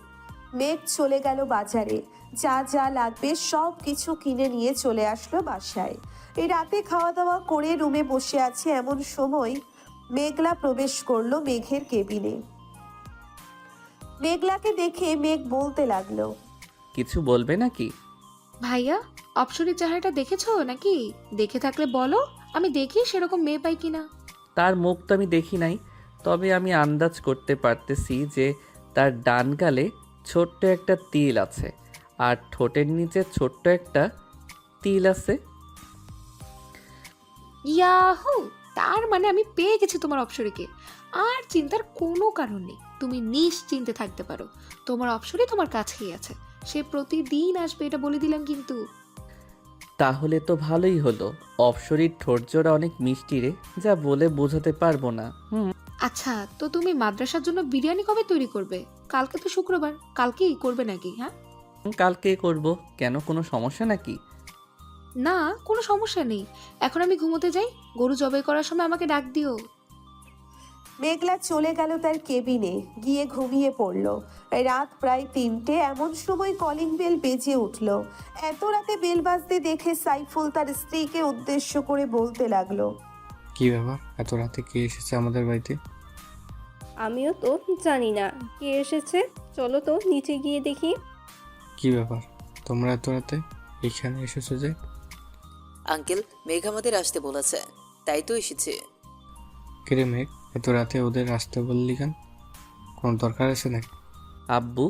মেঘ চলে গেল বাজারে, যা যা লাগবে সব কিছু কিনে নিয়ে চলে আসলো বাসায়। এই রাতে খাওয়া দাওয়া করে রুমে বসে আছে এমন সময় মেঘলা প্রবেশ করলো মেঘের কেবিনে। মেঘলাকে দেখে মেঘ বলতে লাগলো, কিছু বলবে নাকি? ভাইয়া, অপসরের চেহারাটা দেখেছো নাকি? দেখে থাকলে বলো, আমি দেখি সেরকম মেয়ে পাই কিনা। তার মুখ তো আমি দেখি নাই, তবে আমি আন্দাজ করতে পারতেছি যে তার ডান গালে ছোট্ট একটা তিল আছে আর ঠোঁটের নিচে ছোট্ট একটা তিল আছে। ইয়াহু, তার মানে আমি পেয়ে গেছি তোমার অপসরীকে। আর চিন্তার কোনো কারণ নেই, তুমি নিশ্চিন্তে থাকতে পারো। তোমার অপসরী তোমার কাছেই আছে, সে প্রতিদিন আসবে, এটা বলে দিলাম কিন্তু। তাহলে তো ভালোই হলো। অপসরীর ঠোঁটজোড়া অনেক মিষ্টি রে, যা বলে বোঝাতে পারবো না। আচ্ছা, তো তুমি মাদ্রাসার জন্য বিরিয়ানি কবে তৈরি করবে? কালকে তো শুক্রবার, কালকেই করবে নাকি? হ্যাঁ, কালকে করব, কেন কোনো সমস্যা নাকি? না, কোনো সমস্যা নেই। এখন আমি ঘুমোতে যাই, গরু জবাই করার সময় আমাকে ডাক দিও। মেঘলা চলে গেল তার কেবিনে, গিয়ে ঘুমিয়ে পড়ল। রাত প্রায় 3টে, এমন সময় কলিং বেল বেজে উঠল। এত রাতে বেল বাজতে দেখে সাইফুল তার স্ত্রীকে উদ্দেশ্য করে বলতে লাগলো, কি ব্যাপার, এত রাতে কে এসেছে আমাদের বাড়িতে? আমিও তো জানি না কে এসেছে, চলো তো নিচে গিয়ে দেখি। কি ব্যাপার, তোমরা এত রাতে এখানে এসেছো যে? আঙ্কেল, মেঘ আমাদের আসতে বলেছে, তাই তো এসেছে। কিরে মেঘ, এত রাতে ওদের আসতে বললি কেন? কোনো দরকার আছে নাকি? আব্বু,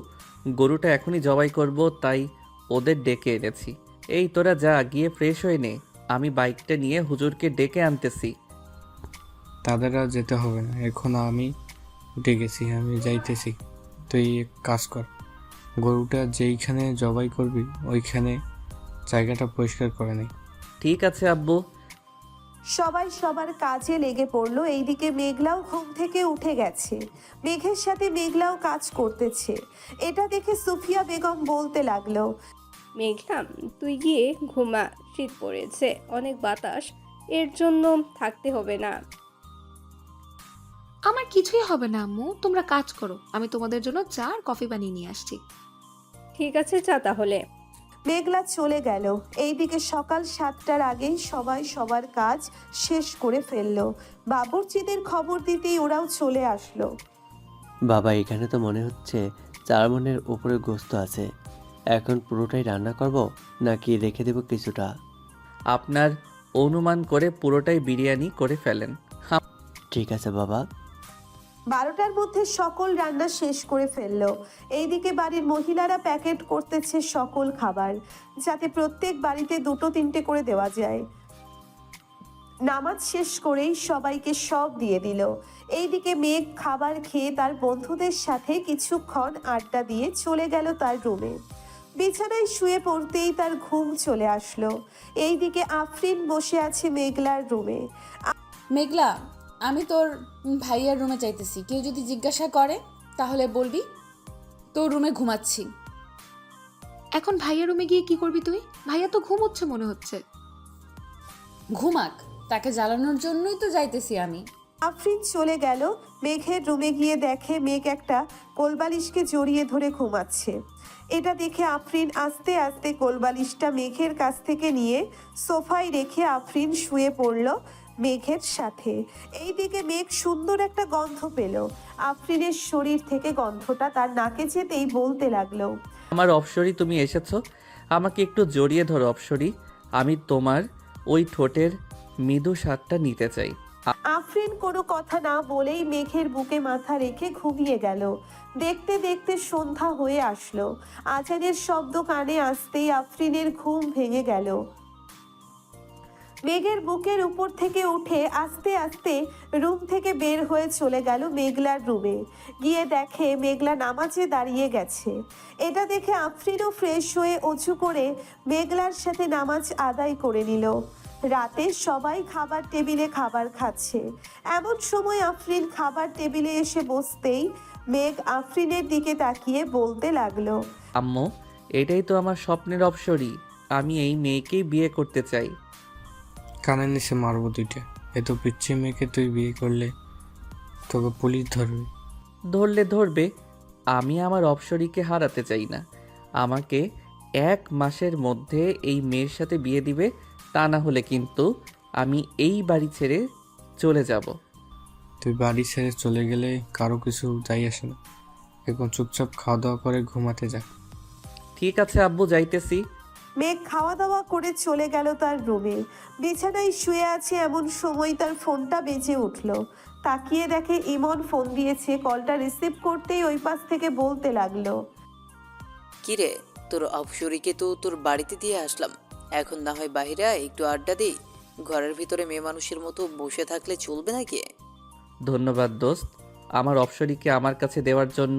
গরুটা এখনই জবাই করব, তাই ওদের ডেকে এনেছি। এই তোরা যা, গিয়ে ফ্রেশ হয়ে নে, আমি বাইকটা নিয়ে হুজুরকে ডেকে আনতেছি। তাদের আর যেতে হবে না, এখন আমি উঠে গেছি, আমি যাইতেছি। তুই এক কাজ কর, গরুটা যেইখানে জবাই করবি ওইখানে জায়গাটা পরিষ্কার করে নে। ঠিক আছে আব্বু। সবাই সবার কাজে লেগে পড়লো। এইদিকে মেঘলাও ঘুম থেকে উঠে গেছে। মেঘের সাথে মেঘলাও কাজ করতেছে। এটা দেখে সুফিয়া বেগম বলতে লাগলো, মেঘলাম, তুই গিয়ে ঘুমা, শীত পড়েছে, অনেক বাতাস, এর জন্য থাকতে হবে না। আমার কিছুই হবে না আম্মু, তোমরা কাজ করো, আমি তোমাদের জন্য চা আর কফি বানিয়ে নিয়ে আসছি। ঠিক আছে, যা তাহলে। মেঘলা চলে গেল। এইদিকে সকাল 7টার আগেই সবাই সবার কাজ শেষ করে ফেললো। বাবুর্চিদের খবর দিতেই ওরাও চলে আসলো। বাবা, এখানে তো মনে হচ্ছে 4 মণের উপরে গোস্ত আছে। এখন পুরোটাই রান্না করব নাকি রেখে দেব কিছুটা? আপনার অনুমান করে পুরোটাই বিরিয়ানি করে ফেলেন। ঠিক আছে বাবা। 12টার মধ্যে সকল রান্না শেষ করে ফেললো। এইদিকে বাড়ির মহিলারা প্যাকেট করতেছে সকল খাবার, যাতে প্রত্যেক বাড়িতে 2-3টে করে দেওয়া যায়। নামাজ শেষ করেই সবাইকে সব দিয়ে দিল। এইদিকে মেঘ খাবার খেয়ে তার বন্ধুদের সাথে কিছুক্ষণ আড্ডা দিয়ে চলে গেল তার রুমে। বিছানায় শুয়ে পড়তেই তার ঘুম চলে আসলো। এইদিকে আফরিন বসে আছে মেঘলার রুমে। মেঘলা, আমি তোর ভাইয়ার রুমে চাইতেছি, কেউ যদি জিজ্ঞাসা করে তাহলে বলবি তোর রুমে ঘুমাচ্ছি। এখন ভাইয়ার রুমে গিয়ে কি করবি তুই? ভাইয়া তো ঘুমোচ্ছে মনে হচ্ছে। ঘুমাক, তাকে জ্বালানোর জন্যই তো যাইতেছি আমি। আফরিন চলে গেল। মেঘের রুমে গিয়ে দেখে মেঘ একটা কোলবালিশকে জড়িয়ে ধরে ঘুমাচ্ছে। এটা দেখে আফরিন আস্তে আস্তে কোলবালিশটা মেঘের কাছ থেকে নিয়ে সোফায় রেখে আফরিন শুয়ে পড়ল মেঘের সাথে। এইদিকে মেঘ সুন্দর একটা গন্ধ পেল। আফরিনের শরীর থেকে গন্ধটা তার নাকে যেতেই বলতে লাগলো, আমার অপসরি, তুমি এসেছো, আমাকে একটু জড়িয়ে ধরো অপসরি, আমি তোমার ওই ঠোঁটের মৃদু স্বাদটা নিতে চাই। আফরিন কোনো কথা না বলেই মেঘের বুকে মাথা রেখে ঘুমিয়ে গেল। দেখতে দেখতে সন্ধ্যা হয়ে আসলো। আজানের শব্দ কানে আসতেই আফরিনের ঘুম ভেঙে গেল। মেঘের বুকের উপর থেকে উঠে আস্তে আস্তে রুম থেকে বের হয়ে চলে গেল মেঘলার রুমে। গিয়ে দেখে মেঘলা নামাজে দাঁড়িয়ে গেছে। এটা দেখে আফরিনও ফ্রেশ হয়ে অজু করে মেঘলার সাথে নামাজ আদায় করে নিল। রাতে সবাই খাবার টেবিলে খাবার খাচ্ছে। এমন সময় আফরিন খাবার টেবিলে এসে বসতেই মেঘ আফরিনের দিকে তাকিয়ে বলতে লাগলো, আম্মু, এটাই তো আমার স্বপ্নের অপসরি, আমি এই মেয়েকেই বিয়ে করতে চাই। কানের নিচে মারবো দুইটা। এত পিচ্ছি মেয়েকে তুই বিয়ে করলে তোকে পুলিশ ধরবে। ধরলে ধরবে, আমি আমার অপসরিকে হারাতে চাই না। আমাকে 1 মাসের মধ্যে এই মেয়ের সাথে বিয়ে দিবে, তা না হলে কিন্তু আমি এই বাড়ি ছেড়ে চলে যাব। তুই বাড়ি ছেড়ে চলে গেলে কারো কিছু যাই আসে না। এখন চুপচাপ খাওয়া দাওয়া করে ঘুমাতে যা। ঠিক আছে আব্বু, যাইতেছি। মেঘ খাওয়া দাওয়া করে চলে গেল তার রুমে। বিছানায় শুয়ে আছে এমন সময় তার ফোনটা বেজে উঠল। তাকিয়ে দেখে ইমন ফোন দিয়েছে। কলটা রিসিভ করতেই ওই পাশ থেকে বলতে লাগলো, কিরে, তোর অপসরিকে তো তোর বাড়িতে দিয়ে আসলাম, এখন না হয় বাইরে একটু আড্ডা দিই। ঘরের ভিতরে মেয়ে মানুষের মতো বসে থাকলে চলবে নাকি? ধন্যবাদ দোস্ত, আমার অপসরিকে আমার কাছে দেওয়ার জন্য।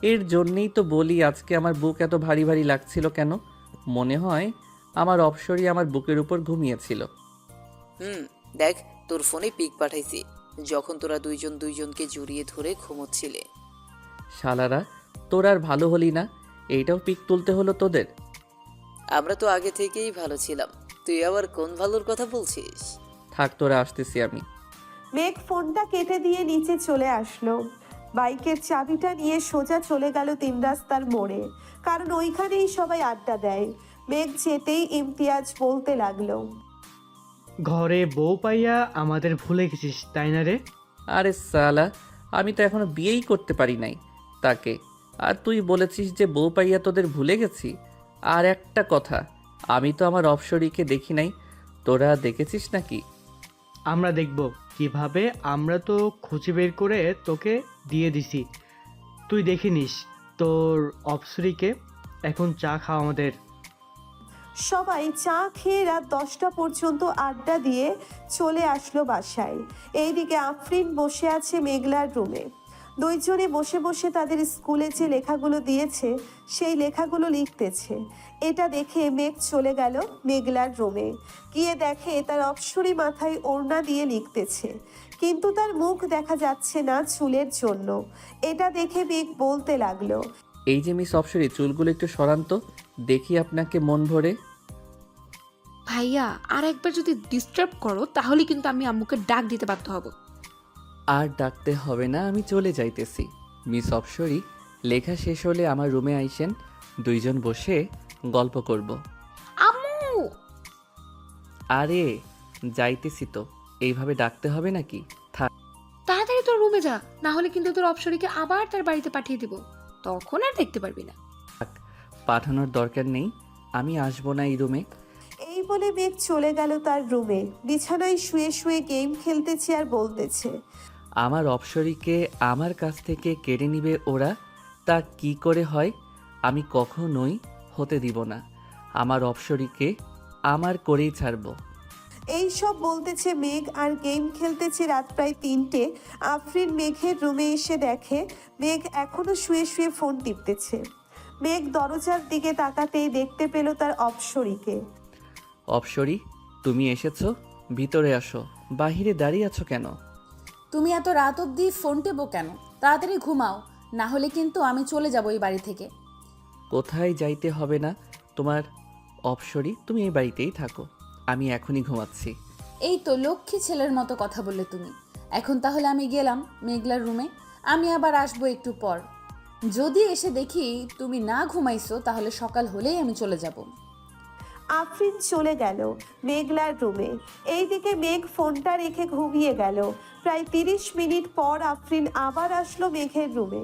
এর জন্যেই তো বলি আজকে আমার বুক এত ভারী ভারী লাগছিল কেন। মনে হয় আমার অপসরি আমার বুকের উপর ঘুমিয়েছিল। দেখ, তোর ফোনে পিক পাঠাইছি, যখন তোরা দুইজনকে জড়িয়ে ধরে ঘুমোচ্ছিলে। শালারা, তোর আর ভালো হলি না, এইটাও পিক তুলতে হলো তোদের। আমরা তো আগে থেকেই ভালো ছিলাম, তুই আবার কোন ভালোর কথা বলছিস? থাক, তোরা আসতেছি আমি। মেঘ ফোনটা কেটে দিয়ে নিচে চলে আসলো। বাইকের চাবিটা নিয়ে সোজা চলে গেল 3 রাস্তার মোড়ে, কারণ ওইখানেই সবাই আড্ডা দেয়। মেঘ যেতেই ইমতিয়াজ বলতে লাগলো, ঘরে বউ পাইয়া আমাদের ভুলে গেছিস তাই না রে? আরে সালা, আমি তো এখনো বিয়েই করতে পারি নাই তাকে, আর তুই বলেছিস যে বউ পাইয়া তোদের ভুলে গেছি। আর একটা কথা, আমি তো আমার অপসরিকে দেখি নাই, তোরা দেখেছিস নাকি? আমরা দেখব কিভাবে, আমরা তো খুঁজে বের করে তোকে দিয়ে দিছি, তুই দেখে নিস। তোর অপসরিকে এখন চা খাওয়া আমাদের। সবাই চা খেয়ে রাত 10টা পর্যন্ত আড্ডা দিয়ে চলে আসলো বাসায়। এইদিকে আফরিন বসে আছে মেঘলার রুমে। দুইজনে বসে বসে তাদের স্কুলে যে লেখাগুলো দিয়েছে সেই লেখাগুলো লিখতেছে। এটা দেখে মেঘ চলে গেল মেঘলার রুমে। গিয়ে দেখে তার অপসরি মাথায় ওড়না দিয়ে লিখতেছে, কিন্তু তার মুখ দেখা যাচ্ছে না চুলের জন্য। এটা দেখে মেঘ বলতে লাগলো, এই যে মিস অপসরি, চুলগুলো একটু সরান তো, দেখি আপনাকে মন ভরে। ভাইয়া আর একবার যদি ডিস্টার্ব করো তাহলে কিন্তু আমি আম্মুকে ডাক দিতে বাধ্য হব। আর ডাকতে হবে না, আমি চলে যাইতেছি। মিস অপসরি, লেখা শেষ হলে আমার রুমে আইসেন, দুইজন বসে গল্প করব। আম্মু! আরে যাইতেছি তো, এইভাবে ডাকতে হবে নাকি? থাক। তাড়াতাড়ি তোর রুমে যা, না হলে কিন্তু তোর অপসরীকে আবার তার বাড়িতে পাঠিয়ে দিব, তখন আর দেখতে পারবি না। পাঠানোর দরকার নেই, আমি আসবো না এই রুমে। এই বলে মেঘ চলে গেল তার রুমে। বিছানায় শুয়ে শুয়ে গেম খেলতেছে আর বলতেছে, আমার অপসরীকে আমার কাছ থেকে কেড়ে নিবে ওরা, তা কি করে হয়? আমি কখনোই হতে দিব না। আমার অপসরীকে আমার করেই ছাড়বো। এই সব বলতেছে মেঘ আর গেম খেলতেছে। রাত প্রায় 3টে। আফরিন মেঘের রুমে এসে দেখে মেঘ এখনো শুয়ে শুয়ে ফোন টিপতেছে। মেঘ দরজার দিকে তাকাতেই দেখতে পেল তার অপসরীকে। অপসরী, তুমি এসেছো? ভিতরে আসো। বাহিরে দাঁড়িয়ে আছো কেন? তুমি এত রাত অবধি ফোন টেপো কেন? তাড়াতাড়ি ঘুমাও, না হলে কিন্তু আমি চলে যাবো এই বাড়ি থেকে। কোথায় যাইতে হবে না তোমার অপসরী, তুমি এই বাড়িতেই থাকো, আমি এখনই ঘুমাচ্ছি। এই তো লক্ষ্মী ছেলের মতো কথা বললে তুমি। এখন তাহলে আমি গেলাম মেঘলার রুমে, আমি আবার আসবো একটু পর। যদি এসে দেখি তুমি না ঘুমাইছো তাহলে সকাল হলেই আমি চলে যাব। আফরিন চলে গেল মেঘলার রুমে। এইদিকে মেঘ ফোনটা রেখে ঘুমিয়ে গেল। প্রায় 30 মিনিট পর আফরিন আবার আসলো মেঘের রুমে।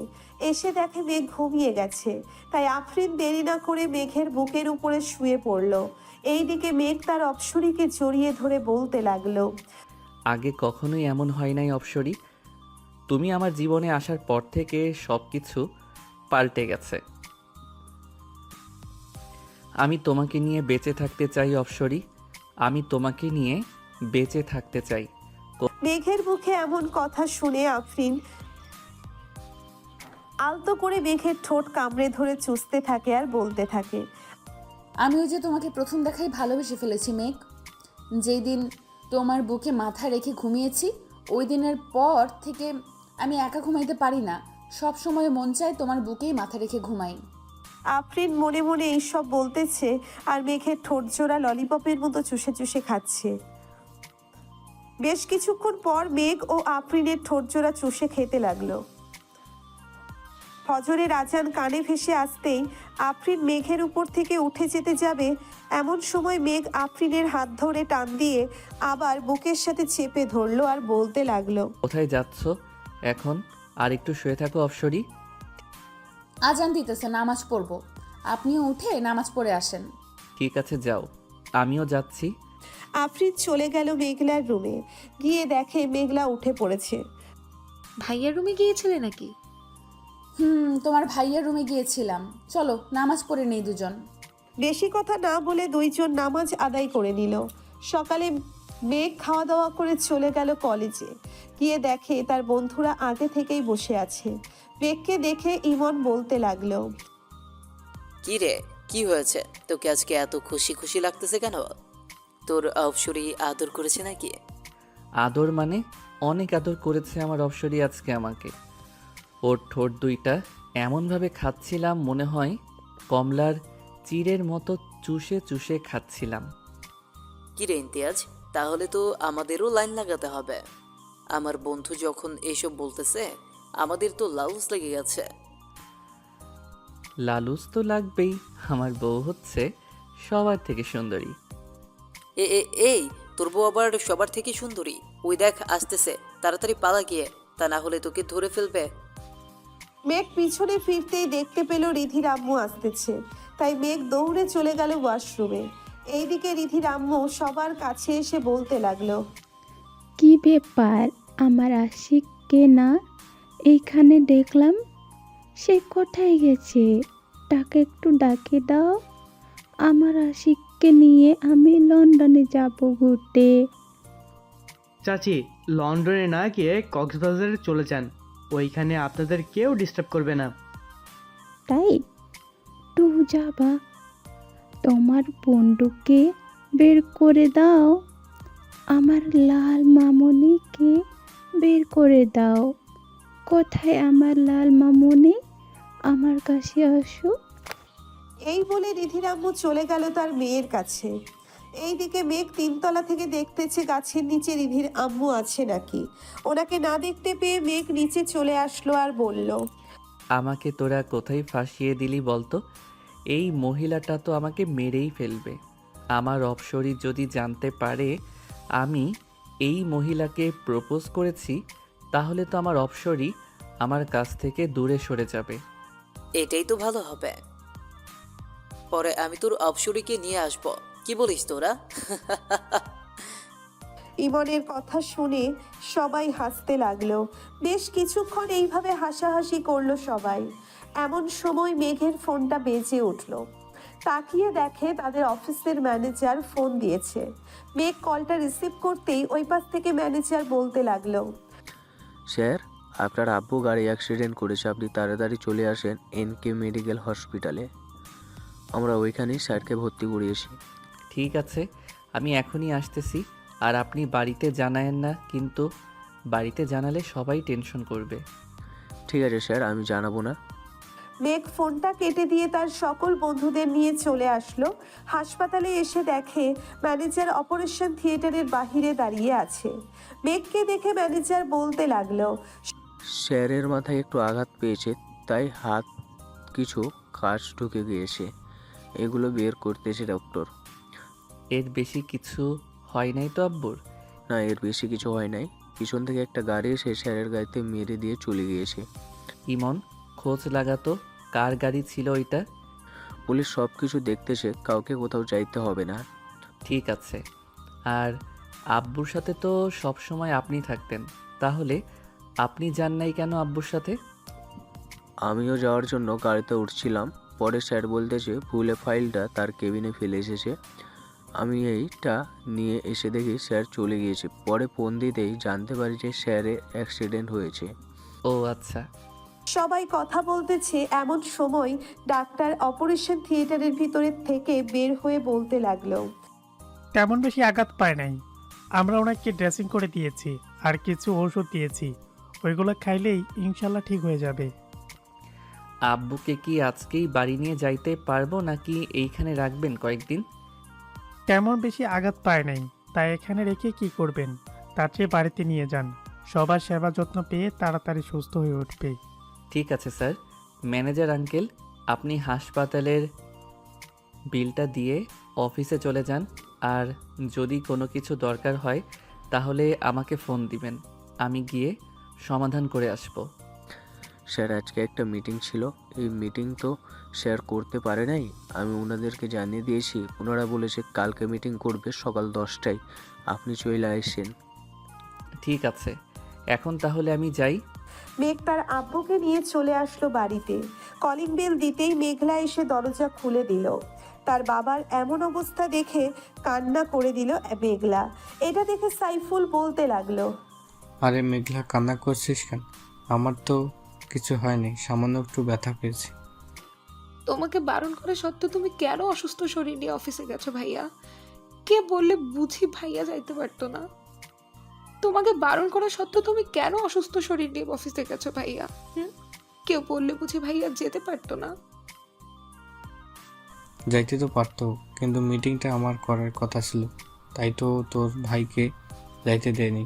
এসে দেখে মেঘ ঘুমিয়ে গেছে, তাই আফরিন দেরি না করে মেঘের বুকের উপরে শুয়ে পড়ল। এইদিকে মেঘ তার অপসরীকে জড়িয়ে ধরে বলতে লাগলো, আগে কখনোই এমন হয় নাই অপসরী, তুমি আমার জীবনে আসার পর থেকে সব কিছু পাল্টে গেছে। আমি তোমাকে নিয়ে বেঁচে থাকতে চাই অপসরী, আমি তোমাকে নিয়ে বেঁচে থাকতে চাই। মেঘের মুখে এমন কথা শুনে আফরিন আলতো করে মেঘের ঠোঁট কামড়ে ধরে চুষতে থাকে আর বলতে থাকে, আমিও যে তোমাকে প্রথম দেখাই ভালোবেসে ফেলেছি মেঘ। যেই দিন তোমার বুকে মাথা রেখে ঘুমিয়েছি ওই দিনের পর থেকে আমি একা ঘুমাইতে পারি না, সব সময় মন চায় তোমার বুকেই মাথা রেখে ঘুমাই। আফরিন মনে মনে এইসব বলতেছে আর মেঘের ঠোঁট জোড়া ললিপপের মতো চুষে চুষে খাচ্ছে। বেশ কিছুক্ষণ পর মেঘ ও আফরিনের ঠোঁট জোড়া চুষে খেতে লাগলো। ফজরের আজান কানে ভেসে আসতেই আফরিন মেঘের উপর থেকে উঠে যেতে যাবে, এমন সময় মেঘ আফরিনের হাত ধরে টান দিয়ে আবার বুকের সাথে চেপে ধরলো আর বলতে লাগলো, কোথায় যাচ্ছ এখন? আর একটু শুয়ে থাকো অপসরী। আজান দিতেছে, নামাজ পড়বো, আপনিও উঠে নামাজ পড়ে আসেন। ঠিক আছে যাও, আমিও যাচ্ছি। আফরিন চলে গেল মেঘলার রুমে। গিয়ে দেখে মেঘলা উঠে পড়েছে। ভাইয়ার রুমে গিয়েছিলে নাকি? তোমার ভাইয়ের রুমে গিয়েছিলাম, চলো নামাজ পড়ে নেই দুজন। বেশি কথা না বলে দুইজন নামাজ আদায় করে নিল। সকালে মেঘ খাওয়া দাওয়া করে চলে গেল কলেজে। গিয়ে দেখে তার বন্ধুরা আগে থেকেই বসে আছে। মেঘকে দেখে ইমন বলতে লাগলো, কি রে, কি হয়েছে? তোকে আজকে এত খুশি খুশি লাগতেছে কেন? তোর অপসরী আদর করেছে নাকি? আদর মানে? অনেক আদর করেছে আমার অপসরী আজকে আমাকে। ওর ঠোঁট দুইটা এমনভাবে খাচ্ছিলাম মনে হয় কমলার চিড়ের মতো চুষে চুষে খাচ্ছিলাম। কি রে ইমতিয়াজ, তাহলে তো আমাদেরও লাইন লাগাতে হবে। আমার বন্ধু যখন এসব বলতেছে আমাদের তো লাউস লেগে গেছে। লালুস তো লাগবেই, আমার বউ হচ্ছে সবার থেকে সুন্দরী। এই তোর বউ আবার সবার থেকে সুন্দরী? ওই দেখ আসতেছে, তাড়াতাড়ি পালা গিয়ে, তা না হলে তোকে ধরে ফেলবে। মেঘ পিছনে ফিরতেই দেখতে পেল রিধির আম্মু আসতেছে, তাই মেঘ দৌড়ে চলে গেল ওয়াশরুমে। এইদিকে রিধির আম্মু সবার কাছে এসে বলতে লাগলো, কি ব্যাপার, আমার আশিককে না এইখানে দেখলাম? সে কোথায় গেছে? তাকে একটু ডাকে দাও। আমার আশিককে নিয়ে আমি লন্ডনে যাব ঘুরতে। চাচি, লন্ডনে না গিয়ে কক্সবাজারে চলে যান। ওইখানে আপনাদের কেউ ডিস্টার্ব করবে না। তাই টু যাবা? তোমার বন্ধুকে বের করে দাও। আমার লাল মামনিকে বের করে দাও। কোথায় আমার লাল মামনি? আমার কাছে আসো। এই বলে রিধির আম্মু চলে গেল তার মেয়ের কাছে। এইদিকে মেঘ তিনতলা থেকে দেখতেছে গাছের নিচে রিধির আম্মু আছে নাকি। ওনাকে না দেখতে পেয়ে মেঘ নিচে চলে আসলো আর বলল, আমাকে তোরা কোথায় ফাঁসিয়ে দিলি বলতো? এই মহিলাটা তো আমাকে মেরেই ফেলবে। আমার অপসরি যদি জানতে পারে আমি এই মহিলাকে প্রপোজ করেছি, তাহলে তো আমার অপসরি আমার কাছ থেকে দূরে সরে যাবে। এটাই তো ভালো হবে। পরে আমি তোর অপসরীকে নিয়ে আসব, কি বলিস তোরা? ইমনের কথা শুনে সবাই হাসতে লাগলো। বেশ কিছুক্ষণ এইভাবে হাসাহাসি করলো সবাই। এমন সময় মেঘের ফোনটা বেজে উঠল। তাকিয়ে দেখে তাদের অফিসের ম্যানেজার ফোন দিয়েছে। মেঘ কলটা রিসিভ করতেই ওই পাশ থেকে ম্যানেজার বলতে লাগলো, স্যার, আপনার আব্বু গাড়ি অ্যাক্সিডেন্ট করেছে, আপনি তাড়াতাড়ি চলে আসেন এনকে মেডিকেল হসপিটালে। আমরা ওইখানেই স্যারকে ভর্তি করিয়েছি। ঠিক আছে, আমি এখনই আসতেছি। আর আপনি বাড়িতে জানায়েন না কিন্তু, বাড়িতে জানালে সবাই টেনশন করবে। ঠিক আছে স্যার, আমি জানাবো না। মেঘ ফোনটা কেটে দিয়ে তার সকল বন্ধুদের নিয়ে চলে আসলো। হাসপাতালে এসে দেখে ম্যানেজার অপারেশন থিয়েটারের বাহিরে দাঁড়িয়ে আছে। মেঘকে দেখে ম্যানেজার বলতে লাগলো, স্যারের মাথায় একটু আঘাত পেয়েছে, তাই হাত কিছু কাজ ঢুকে গিয়েছে, এগুলো বের করতেছে ডক্টর। এর বেশি কিছু হয় নাই তো আব্বুর? না, এর বেশি কিছু হয় নাই। পিছন থেকে একটা গাড়ি এসে স্যারের গাড়িতে মেরে দিয়ে চলে গিয়েছে। ইমন, খোঁজ লাগাতো কার গাড়ি ছিল ওইটা। পুলিশ সব কিছু দেখতেছে, কাউকে কোথাও যাইতে হবে না। ঠিক আছে। আর আব্বুর সাথে তো সব সময় আপনি থাকতেন, তাহলে আপনি যান নাই কেন আব্বুর সাথে? আমিও যাওয়ার জন্য গাড়িতে উঠছিলাম, পরে স্যার বলতেছে ভুলে ফাইলটা তার কেবিনে ফেলে এসেছে। আমি এইটা নিয়ে এসে দেখি স্যার চলে গিয়েছে। পরে ফোন দিতেই জানতে পারি যে স্যারের অ্যাক্সিডেন্ট হয়েছে। ও আচ্ছা। সবাই কথা বলতেছে এমন সময় ডাক্তার অপারেশন থিয়েটারের ভিতরের থেকে বের হয়ে বলতে লাগলো, তেমন বেশি আঘাত পায় নাই। আমরা ওনাকে ড্রেসিং করে দিয়েছি আর কিছু ওষুধ দিয়েছি, ওইগুলো খাইলেই ইনশাল্লাহ ঠিক হয়ে যাবে। আব্বুকে কি আজকেই বাড়ি নিয়ে যাইতে পারবো নাকি এইখানে রাখবেন কয়েকদিন? তেমন বেশি আঘাত পায় নাই, তাই এখানে রেখে কি করবেন? তার চেয়ে বাড়িতে নিয়ে যান, সবার সেবা যত্ন পেয়ে তাড়াতাড়ি সুস্থ হয়ে উঠবে। ঠিক আছে স্যার। ম্যানেজার আঙ্কেল, আপনি হাসপাতালের বিলটা দিয়ে অফিসে চলে যান। আর যদি কোনো কিছু দরকার হয় তাহলে আমাকে ফোন দিবেন, আমি গিয়ে সমাধান করে আসব। স্যার, আজকে একটা মিটিং ছিল, এই মিটিং তো স্যার করতে পারে নাই। আমি ওনাদেরকে জানিয়ে দিয়েছি, ওনারা বলেছে কালকে মিটিং করবে সকাল 10টায়, আপনি চলে আসেন। ঠিক আছে, এখন তাহলে আমি যাই। মেঘ তার আব্বুকে নিয়ে চলে আসলো বাড়িতে। কলিং বেল দিতেই মেঘলা এসে দরজা খুলে দিল। তার বাবার এমন অবস্থা দেখে কান্না করে দিল মেঘলা। এটা দেখে সাইফুল বলতে লাগলো, আরে মেঘলা, কান্না করছিস কেন? আমার তো কিছু হয়নি, সামান্য একটু ব্যথা পেয়েছি। তোমাকে বারণ করে সত্ত্বেও তুমি কেন অসুস্থ শরীর নিয়ে অফিসে গেছো ভাইয়া? কে বললে বুঝি ভাইয়া যাইতে পারতো না? তোমাকে বারণ করা সত্ত্বেও তুমি কেন অসুস্থ শরীর নিয়ে অফিসে গেছো ভাইয়া? কেউ বললে বুঝি ভাইয়া যেতে পারতো না? যাইতে তো পারতো, কিন্তু মিটিংটা আমার করার কথা ছিল, তাই তো তোর ভাইকে যাইতে দেয়নি।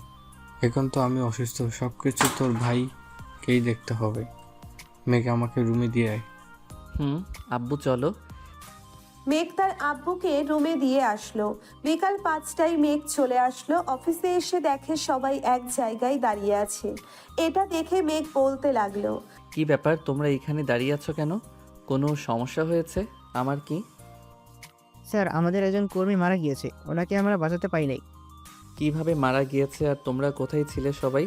এখন তো আমি অসুস্থ, সব কিছু তোর ভাইকেই দেখতে হবে। মেঘ, আমাকে রুমে দিয়ে আয়। আব্বু চলো। মেঘ তার আব্বুকে রুমে দিয়ে আসলো। বিকাল 5টায় মেঘ চলে আসলো। অফিসে এসে দেখে সবাই এক জায়গায় দাঁড়িয়ে আছে। এটা দেখে মেঘ বলতে লাগলো, কি ব্যাপার, তোমরা এখানে দাঁড়িয়ে আছো কেন? কোনো সমস্যা হয়েছে? আমার কি? স্যার, আমাদের একজন কর্মী মারা গিয়েছে, ওনাকে আমরা বাঁচাতে পাই নাই। কিভাবে মারা গিয়েছে আর তোমরা কোথায় ছিলে সবাই?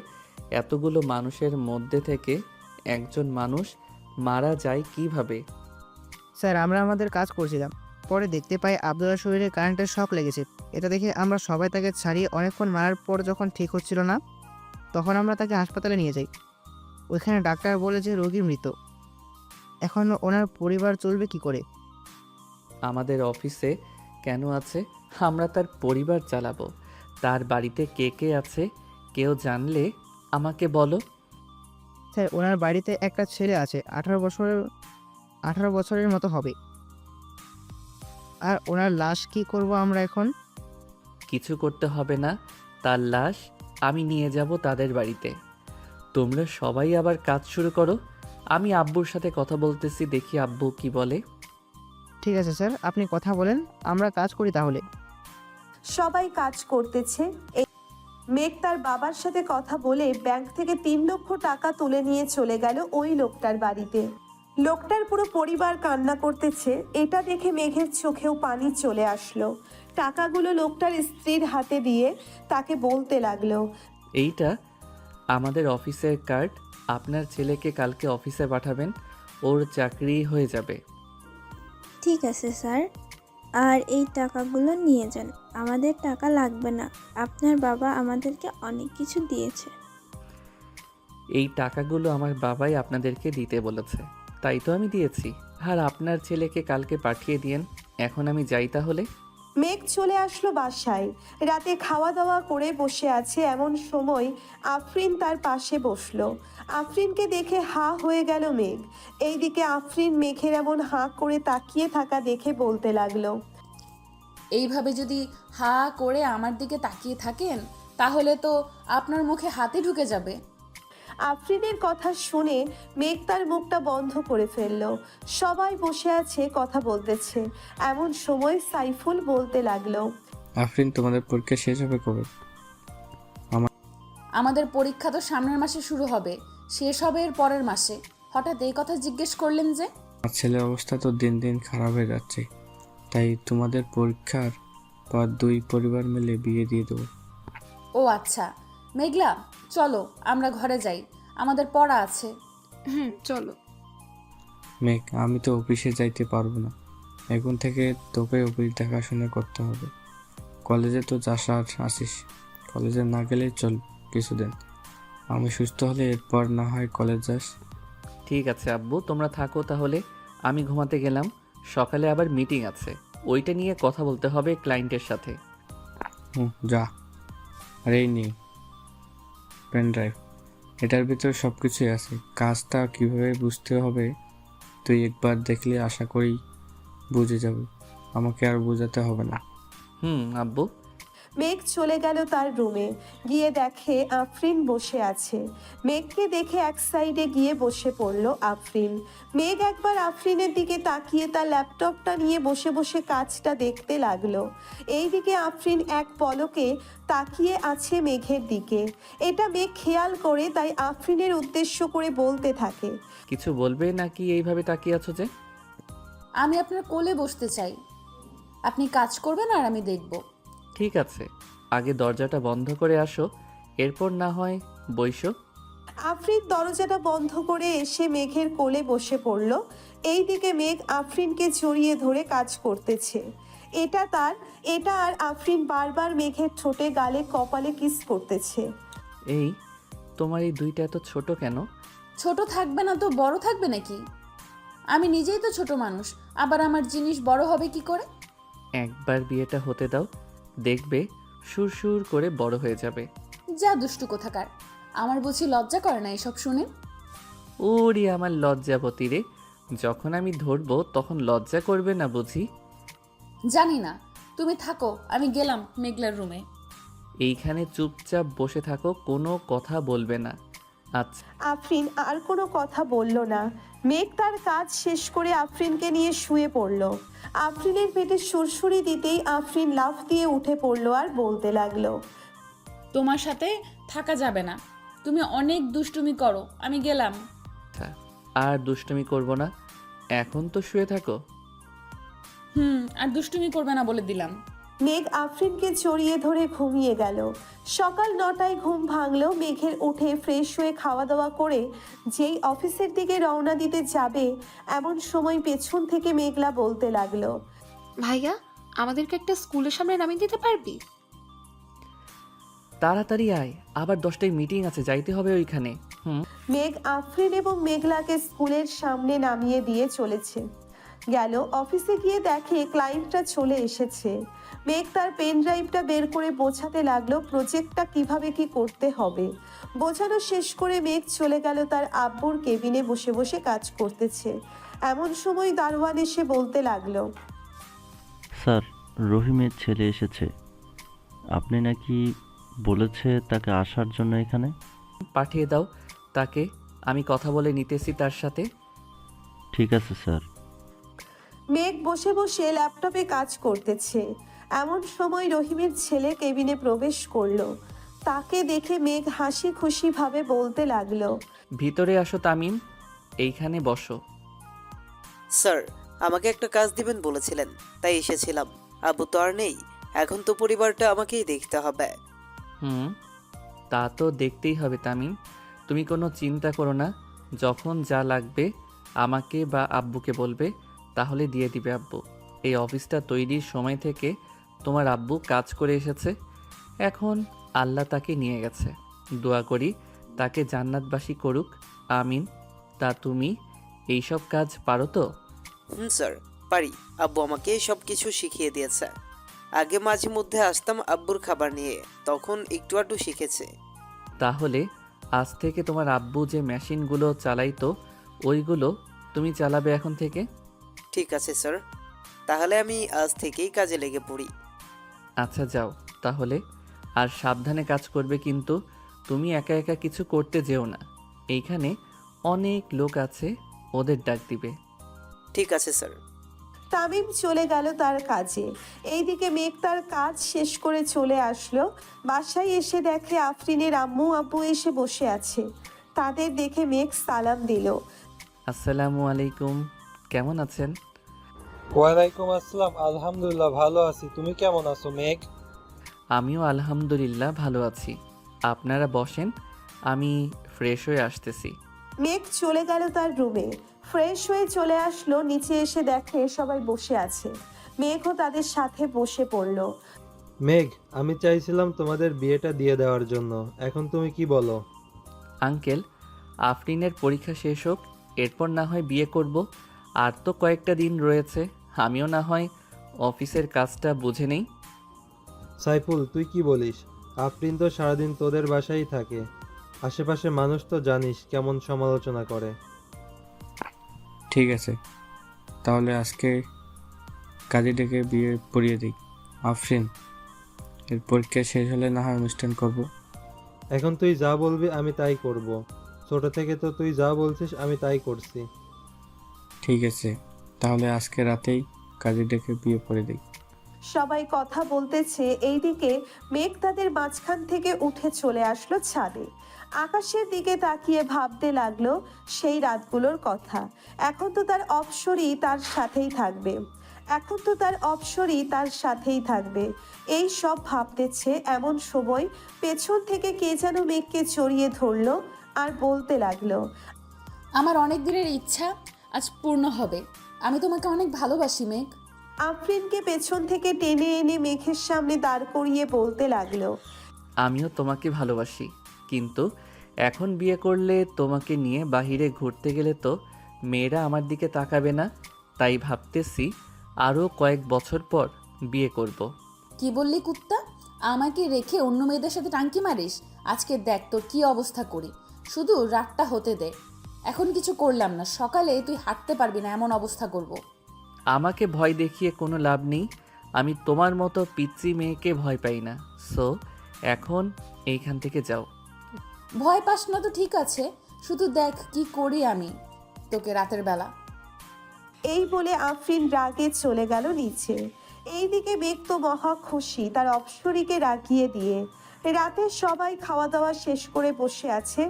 এতগুলো মানুষের মধ্যে থেকে একজন মানুষ মারা যায় কিভাবে? স্যার আমরা আমাদের কাজ করছিলাম, পরে দেখতে পাই আবদুল্লার শরীরে কারেন্টের শক লেগেছে। এটা দেখে আমরা সবাই তাকে ছাড়িয়ে অনেকক্ষণ মারার পর যখন ঠিক হচ্ছিল না, তখন আমরা তাকে হাসপাতালে নিয়ে যাই। ওইখানে ডাক্তার বলে যে রোগী মৃত। এখন ওনার পরিবার চলবে কি করে? আমাদের অফিসে কেন আছে? আমরা তার পরিবার চালাবো। তার বাড়িতে কে কে আছে কেউ জানলে আমাকে বলো। স্যার ওনার বাড়িতে একটা ছেলে আছে, 18 বছরের মতো হবে। আর ওনার লাশ কি করব আমরা এখন? কিছু করতে হবে না, তার লাশ আমি নিয়ে যাব তাদের বাড়িতে। তোমরা সবাই আবার কাজ শুরু করো। আমি আব্বুর সাথে কথা বলতেছি, দেখি আব্বু কি বলে। ঠিক আছে স্যার, আপনি কথা বলেন, আমরা কাজ করি তাহলে। সবাই কাজ করতেছে। মেঘ তার বাবার সাথে কথা বলে ব্যাংক থেকে 3 লক্ষ টাকা তুলে নিয়ে চলে গেল ওই লোকটার বাড়িতে। লোকটার পুরো পরিবার কান্না করতেছে। এটা দেখে মেঘের চোখেও পানি চলে আসলো। টাকাগুলো লোকটার স্ত্রীর হাতে দিয়ে তাকে বলতে লাগলো, এইটা আমাদের অফিসের কার্ড। আপনার ছেলেকে কালকে অফিসে পাঠাবেন, ওর চাকরি হয়ে যাবে। ঠিক আছে স্যার, আর এই টাকাগুলো নিয়ে যান, আমাদের টাকা লাগবে না, আপনার বাবা আমাদেরকে অনেক কিছু দিয়েছে। এই টাকাগুলো আমার বাবাই আপনাদেরকে দিতে বলেছে, তাই তো আমি দিয়েছি। আর আপনার ছেলেকে কালকে পাঠিয়ে দিয়েন। এখন আমি যাই তাহলে। মেঘ চলে আসলো বাসায়। রাতে খাওয়া দাওয়া করে বসে আছে, এমন সময় আফরিন তার পাশে বসলো। আফরিনকে দেখে হা হয়ে গেল মেঘ। এইদিকে আফরিন মেঘের এমন হাঁ করে তাকিয়ে থাকা দেখে বলতে লাগলো, এইভাবে যদি হা করে আমার দিকে তাকিয়ে থাকেন তাহলে তো আপনার মুখে হাতে ঢুকে যাবে। আফরিনের কথা শুনে মেঘ তার মুখটা বন্ধ করে ফেললো। সবাই বসে আছে, কথা বলতেছে। এমন সময় সাইফুল বলতে লাগলো, আফরিন তোমাদের পরীক্ষা শেষ হবে কবে? আমাদের পরীক্ষা তো সামনের মাসে শুরু হবে, শেষ হবে এর পরের মাসে। হঠাৎ এই কথা জিজ্ঞেস করলেন যে? আমার ছেলের অবস্থা তো দিন দিন খারাপ হয়ে যাচ্ছে, তাই তোমাদের পরীক্ষার পর 2 পরিবার মিলে বিয়ে দিয়ে দেবো। ও আচ্ছা, মেঘলা চলো আমরা ঘরে যাই, আমাদের পড়া আছে। চলো। মেঘ আমি তো অফিসে যাইতে পারবো না, এখন থেকে তোকে অফিস দেখাশোনা করতে হবে। কলেজে তো যাস আর আসিস, কলেজে না গেলে চল কিছুদিন, আমি সুস্থ হলে এরপর না হয় কলেজ যাস। ঠিক আছে আব্বু, তোমরা থাকো তাহলে। আমি ঘুমাতে গেলাম, সকালে আবার মিটিং আছে, ওইটা নিয়ে কথা বলতে হবে ক্লায়েন্টের সাথে। যা। আর এই নেই পেন ড্রাইভ, এটার ভিতরে সব কিছুই আছে। কাজটা কিভাবে বুঝতে হবে তুই একবার দেখলে আশা করি বুঝে যাবে, আমাকে আর বোঝাতে হবে না। আব্বু। মেঘ চলে গেল তার রুমে। গিয়ে দেখে আফরিন বসে আছে। মেঘকে দেখে এক সাইডে গিয়ে বসে পড়ল আফরিন। মেঘ একবার আফরিনের দিকে তাকিয়ে তার ল্যাপটপটা নিয়ে বসে বসে কাজটা দেখতে লাগলো। এইদিকে আফরিন এক পলকে তাকিয়ে আছে মেঘের দিকে। এটা মেঘ খেয়াল করে, তাই আফরিনের উদ্দেশ্য করে বলতে থাকে, কিছু বলবে নাকি এইভাবে তাকিয়ে আছো যে? আমি আপনার কোলে বসতে চাই, আপনি কাজ করবেন আর আমি দেখব। ঠিক আছে, আগে দরজাটা বন্ধ করে আসো, এরপর না হয় বইসো। আফরিন দরজাটা বন্ধ করে এসে মেঘের কোলে বসে পড়ল। এইদিকে মেঘ আফরিনকে জড়িয়ে ধরে কাজ করতেছে। এটা আর আফরিন বারবার মেঘের ঠোঁটে, গালে, কপালে কিস করতেছে। এই তোমার এই দুইটা এত ছোট কেন? ছোট থাকবে না তো বড় থাকবে নাকি? আমি নিজেই তো ছোট মানুষ, আবার আমার জিনিস বড় হবে কি করে? একবার বিয়েটা হতে দাও, দেখবে সুর করে বড় হয়ে যাবে। যা দুষ্টু কোথাকার, আমার বুঝি লজ্জা করে না এসব শুনে? ওরে আমার লজ্জাবতী রে, যখন আমি ধরবো তখন লজ্জা করবে না বুঝি? জানি না, তুমি থাকো, আমি গেলাম মেঘলার রুমে। এইখানে চুপচাপ বসে থাকো, কোনো কথা বলবে না। আচ্ছা। আফরিন আর কোনো কথা বলল না। মেঘ তার কাজ শেষ করে আফরিনকে নিয়ে শুয়ে পড়ল। আফরিনের পেটে সুরসুরি দিতেই আফরিন লাফ দিয়ে উঠে পড়ল আর বলতে লাগলো, তোমার সাথে থাকা যাবে না, তুমি অনেক দুষ্টুমি করো, আমি গেলাম। আর দুষ্টুমি করব না, এখন তো শুয়ে থাকো। আর দুষ্টুমি করবে না বলে দিলাম। মেঘ আফরিনকে জড়িয়ে ধরে ঘুমিয়ে গেল। সকাল 9টায় ঘুম ভাঙলো মেঘের। উঠে ফ্রেশ হয়ে খাওয়া দাওয়া করে যেই অফিসের দিকে রওনা দিতে যাবে এমন সময় পেছন থেকে মেঘলা বলতে লাগলো, ভাইয়া, আমাদেরকে একটা স্কুলের সামনে নামিয়ে দিতে পারবি? তাড়াতাড়ি আয়, আবার 10টায় মিটিং আছে, যাইতে হবে ওইখানে। মেঘ আফরিন এবং মেঘলাকে স্কুলের সামনে নামিয়ে দিয়ে চলেছে। গেল অফিসে গিয়ে দেখে ক্লায়েন্টরা চলে এসেছে। মেঘ তার পেন ড্রাইভটা বের করে বোঝাতে লাগলো প্রজেক্টটা কিভাবে কি করতে হবে। বোঝানো শেষ করে মেঘ চলে গেল তার আব্বুর কেবিনে বসে বসে কাজ করতেছে। এমন সময় দারোয়ান এসে বলতে লাগলো, স্যার, রহিমের ছেলে এসেছে। আপনি নাকি বলেছে তাকে আসার জন্য এখানে? পাঠিয়ে দাও তাকে, আমি কথা বলে নিতেছি তার সাথে। ঠিক আছে স্যার। মেঘ বসে বসে ল্যাপটপে কাজ করতেছে। এমন সময় রহিমের ছেলে কেবিনে প্রবেশ করলো। তাকে দেখে মেঘ হাসি খুশি ভাবে বলতে লাগলো, ভিতরে আসো তামিম, এইখানে বসো। স্যার, আমাকে একটা কাজ দিবেন বলেছিলেন, তাই এসেছিলাম। আব্বু তো আর নেই, এখন তো পরিবারটা আমাকেই দেখতে হবে। তা তো দেখতেই হবে তামিম, তুমি কোনো চিন্তা করো না। যখন যা লাগবে আমাকে বা আব্বুকে বলবে, তাহলে দিয়ে দিবে আব্বু। এই অফিসটা তৈরির সময় থেকে তোমার আব্বু কাজ করে এসেছে, এখন আল্লাহ তাকে নিয়ে গেছে। দোয়া করি তাকে জান্নাতবাসী করুক, আমিন। তা তুমি এইসব কাজ পারো তো? স্যার, পারি। আব্বু আমাকে সব কিছু শিখিয়ে দিয়েছে। আগে মাঝে মধ্যে আসতাম আব্বুর খাবার নিয়ে, তখন একটু আধটু শিখেছে। তাহলে আজ থেকে তোমার আব্বু যে মেশিনগুলো চালাইতো ওইগুলো তুমি চালাবে এখন থেকে। ঠিক আছে স্যার, তাহলে আমি আজ থেকেই কাজে লেগে পড়ি। আচ্ছা যাও তাহলে, আর সাবধানে কাজ করবে কিন্তু। তুমি একা একা কিছু করতে যেও না, এইখানে অনেক লোক আছে, ওদের ডাক দিবে। ঠিক আছে স্যার। তামিম চলে গেল তার কাজে। এইদিকে মেঘ তার কাজ শেষ করে চলে আসলো। বাসায় এসে দেখে আফরিনের আম্মু আব্বু এসে বসে আছে। তাদের দেখে মেঘ সালাম দিল। আসসালামু আলাইকুম, কেমন আছেন? ওয়ালাইকুম আসসালাম, আলহামদুলিল্লাহ ভালো আছি। তুমি কেমন আছো মেঘ? আমিও আলহামদুলিল্লাহ ভালো আছি। আপনারা বসেন, আমি ফ্রেশ হয়ে আসতেছি। মেঘ চলে গেল তার রুমে। ফ্রেশ হয়ে চলে আসলো, নিচে এসে দেখে সবাই বসে আছে। মেঘও তাদের সাথে বসে পড়ল। মেঘ, আমি চাইছিলাম তোমাদের বিয়েটা দিয়ে দেওয়ার জন্য, এখন তুমি কি বলো? আঙ্কেল, আফরিনের পরীক্ষা শেষ হোক, এরপর না হয় বিয়ে করব। আর তো কয়েকটা দিন রয়েছে, আমিও না হয় অফিসের কাজটা বুঝে নেই। সাইফুল, তুই কি বলিস? আফরিন তো সারাদিন তোদের বাসায় থাকে, আশেপাশে মানুষ তো জানিস কেমন সমালোচনা করে। ঠিক আছে, তাহলে আজকে কাজে ডেকে বিয়ে পড়িয়ে দিই। আফরিন, এর পরীক্ষা শেষ হলে না হয় অনুষ্ঠান করব। এখন তুই যা বলবি আমি তাই করব। ছোট থেকে তো তুই যা বলছিস আমি তাই করছি। ঠিক আছে, তাহলে আজকে রাতেই কাজে ডেকে বিয়ে পড়ে দিই। সবাই কথা বলতেছে, এইদিকে মেঘ তাদের মাঝখান থেকে উঠে চলে আসলো ছাদে। আকাশের দিকে তাকিয়ে ভাবতে লাগলো সেই রাতগুলোর কথা। এখন তো তার অপসরই তার সাথেই থাকবে, এখন তো তার অপসরই তার সাথেই থাকবে। এই সব ভাবতেছে এমন সময় পেছন থেকে কে যেন মেঘকে জড়িয়ে ধরলো আর বলতে লাগলো, আমার অনেক দিনের ইচ্ছা আজ পূর্ণ হবে। আমি তোমাকে অনেক ভালোবাসি মেঘ। আফরিনকে পেছন থেকে টেনে এনে মেঘের সামনে দাঁড় করিয়ে বলতে লাগলো, আমিও তোমাকে ভালোবাসি, কিন্তু এখন বিয়ে করলে তোমাকে নিয়ে বাহিরে ঘুরতে গেলে তো মেয়েরা আমার দিকে তাকাবে না, তাই ভাবতেছি আরও কয়েক বছর পর বিয়ে করব। কি বললি কুত্তা? আমাকে রেখে অন্য মেয়েদের সাথে টাঙ্কি মারিস? আজকে দেখ তোর কি অবস্থা করি, শুধু রাতটা হতে দে। এখন কিছু করলাম না, সকালে তুই হাঁটতে পারবি না এমন অবস্থা করব। আমাকে ভয় দেখিয়ে কোনো লাভ নেই, আমি তোমার মতো পিচ্চি মেয়েকে ভয় পাই না। সো এখন এইখান থেকে যাও। ভয় পাস না তো ঠিক আছে, শুধু দেখ কি করি আমি তোকে রাতের বেলা। এই বলে আফরিন রাগে চলে গেল নিচে। এইদিকে মেঘ তো মহা খুশি তার অপসরীকে রাগিয়ে দিয়ে। রাতে সবাই খাওয়া দাওয়া শেষ করে বসে আছে,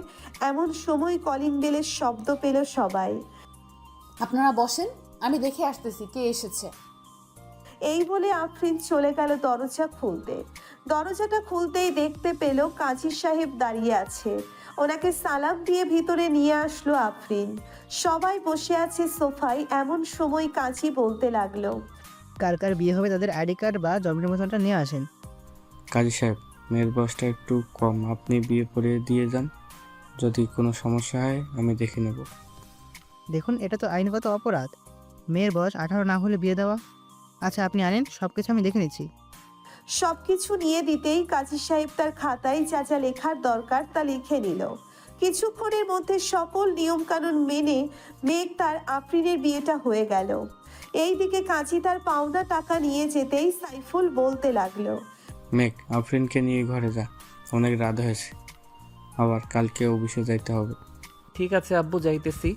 এমন সময় কলিং বেলের শব্দ পেল সবাই। আপনারা বসেন, আমি দেখে আসতেছি কে এসেছে। এই বলে আফরিন চলে গেল দরজা খুলতে। দরজাটা খুলতেই দেখতে পেল কাজী সাহেব দাঁড়িয়ে আছে। ওনাকে সালাম দিয়ে ভিতরে নিয়ে আসলো আফরিন। সবাই বসে আছে সোফায়। এমন সময় কাজী বলতে লাগলো, কার কার বিয়ে হবে তাদের আইডি কার্ড বা জন্ম নিবন্ধনটা নিয়ে আসেন। কাজী সাহেব, মেয়ের বয়সটা একটু কম, আপনি বিয়ে পড়িয়ে দিয়ে যান। যদি কোনো সমস্যা হয় আমি দেখে নেব। দেখুন, এটা তো আইনগত অপরাধ, মেয়ের বয়স 18 না হলে বিয়ে দেওয়া। আচ্ছা আপনি আনেন, সব কিছু আমি দেখে নিচ্ছি। সবকিছু নিয়ে দিতেই কাজী সাহেব তার খাতায় যা যা লেখার দরকার তা লিখে নিল। কিছুক্ষণের মধ্যে সকল নিয়মকানুন মেনে মেঘ তার আফরিনের বিয়েটা হয়ে গেল। এইদিকে কাজী তার পাওনা টাকা নিয়ে যেতেই সাইফুল বলতে লাগলো, মেঘ, আফরিনকে নিয়ে ঘরে যা, অনেক রাত হয়েছে, আবার কালকে অফিসে যাইতে হবে। ঠিক আছে আব্বু, যাইতেছি।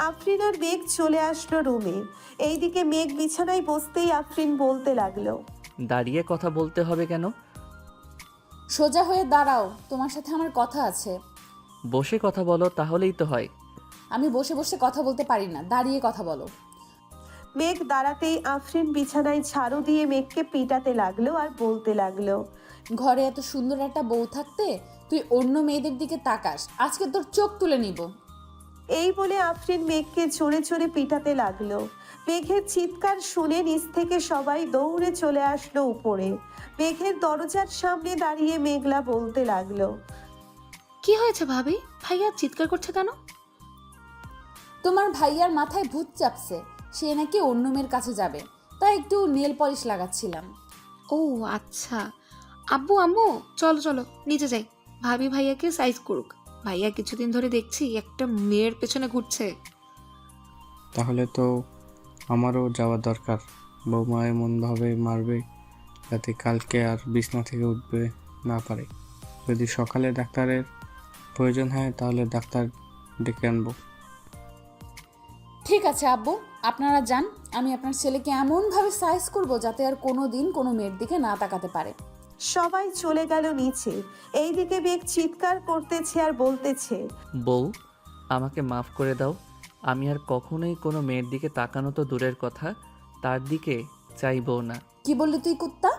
আফরিন আর মেঘ চলে আসলো রুমে। এইদিকে মেঘ বিছানায় বসতেই আফরিন বলতে লাগলো, দাঁড়িয়ে কথা বলতে হবে কেন? সোজা হয়ে দাঁড়াও, তোমার সাথে আমার কথা আছে। বসে কথা বলো, তাহলেই তো হয়। আমি বসে বসে কথা বলতে পারি না, দাঁড়িয়ে কথা বলো। মেঘ দাঁড়াতেই আফরিন বিছানায় ঝাড়ু দিয়ে মেঘকে পিটাতে লাগলো আর বলতে লাগলো, ঘরে এত সুন্দর একটা বউ থাকতে তুই অন্য মেয়েদের দিকে তাকাস, আজকে তোর চোখ তুলে নিব। এই বলে আফরিন মেঘকে জোরে জোরে পিটাতে লাগলো। মেঘের চিৎকার শুনে নিচ থেকে সবাই দৌড়ে চলে আসলো উপরে। মেঘের দরজার সামনে দাঁড়িয়ে মেঘলা বলতে লাগলো, কি হয়েছে ভাবি? ভাইয়া চিৎকার করছে কেন? তোমার ভাইয়ার মাথায় ভূত চাপছে, সে নাকি অন্য মেয়ের কাছে যাবে, তাই একটু নেল পলিশ লাগাচ্ছিলাম। ও আচ্ছা। আব্বু আম্মু চলো চলো নিচে যাই, ভাবি ভাইয়াকে সাইজ করুক। ভাইয়া কিছুদিন ধরে দেখছি একটা মেয়ের পেছনে ঘুরছে। তাহলে তো আমারও যাওয়া দরকার। বৌমা এমনভাবে মারবে যাতে কালকে আর বিছনা থেকে উঠবে না পারে। যদি সকালে ডাক্তারের প্রয়োজন হয় তাহলে ডাক্তার ডেকে আনবো। ঠিক আছে আব্বু, আপনারা যান, আমি আপনার ছেলেকে এমনভাবে সাইজ করব যাতে আর কোনো দিন কোনো মেয়ের দিকে না তাকাতে পারে। সবাই চলে গেল নিচে। এইদিকে মেঘ চিৎকার করতেছে আর বলতেছে, বউ, আমাকে মাফ করে দাও। আমি আর কখনোই কোনো মেয়ের দিকে তাকানো তো দূরের কথা, তার দিকে চাইবও না। কি বললি তুই কুত্তা?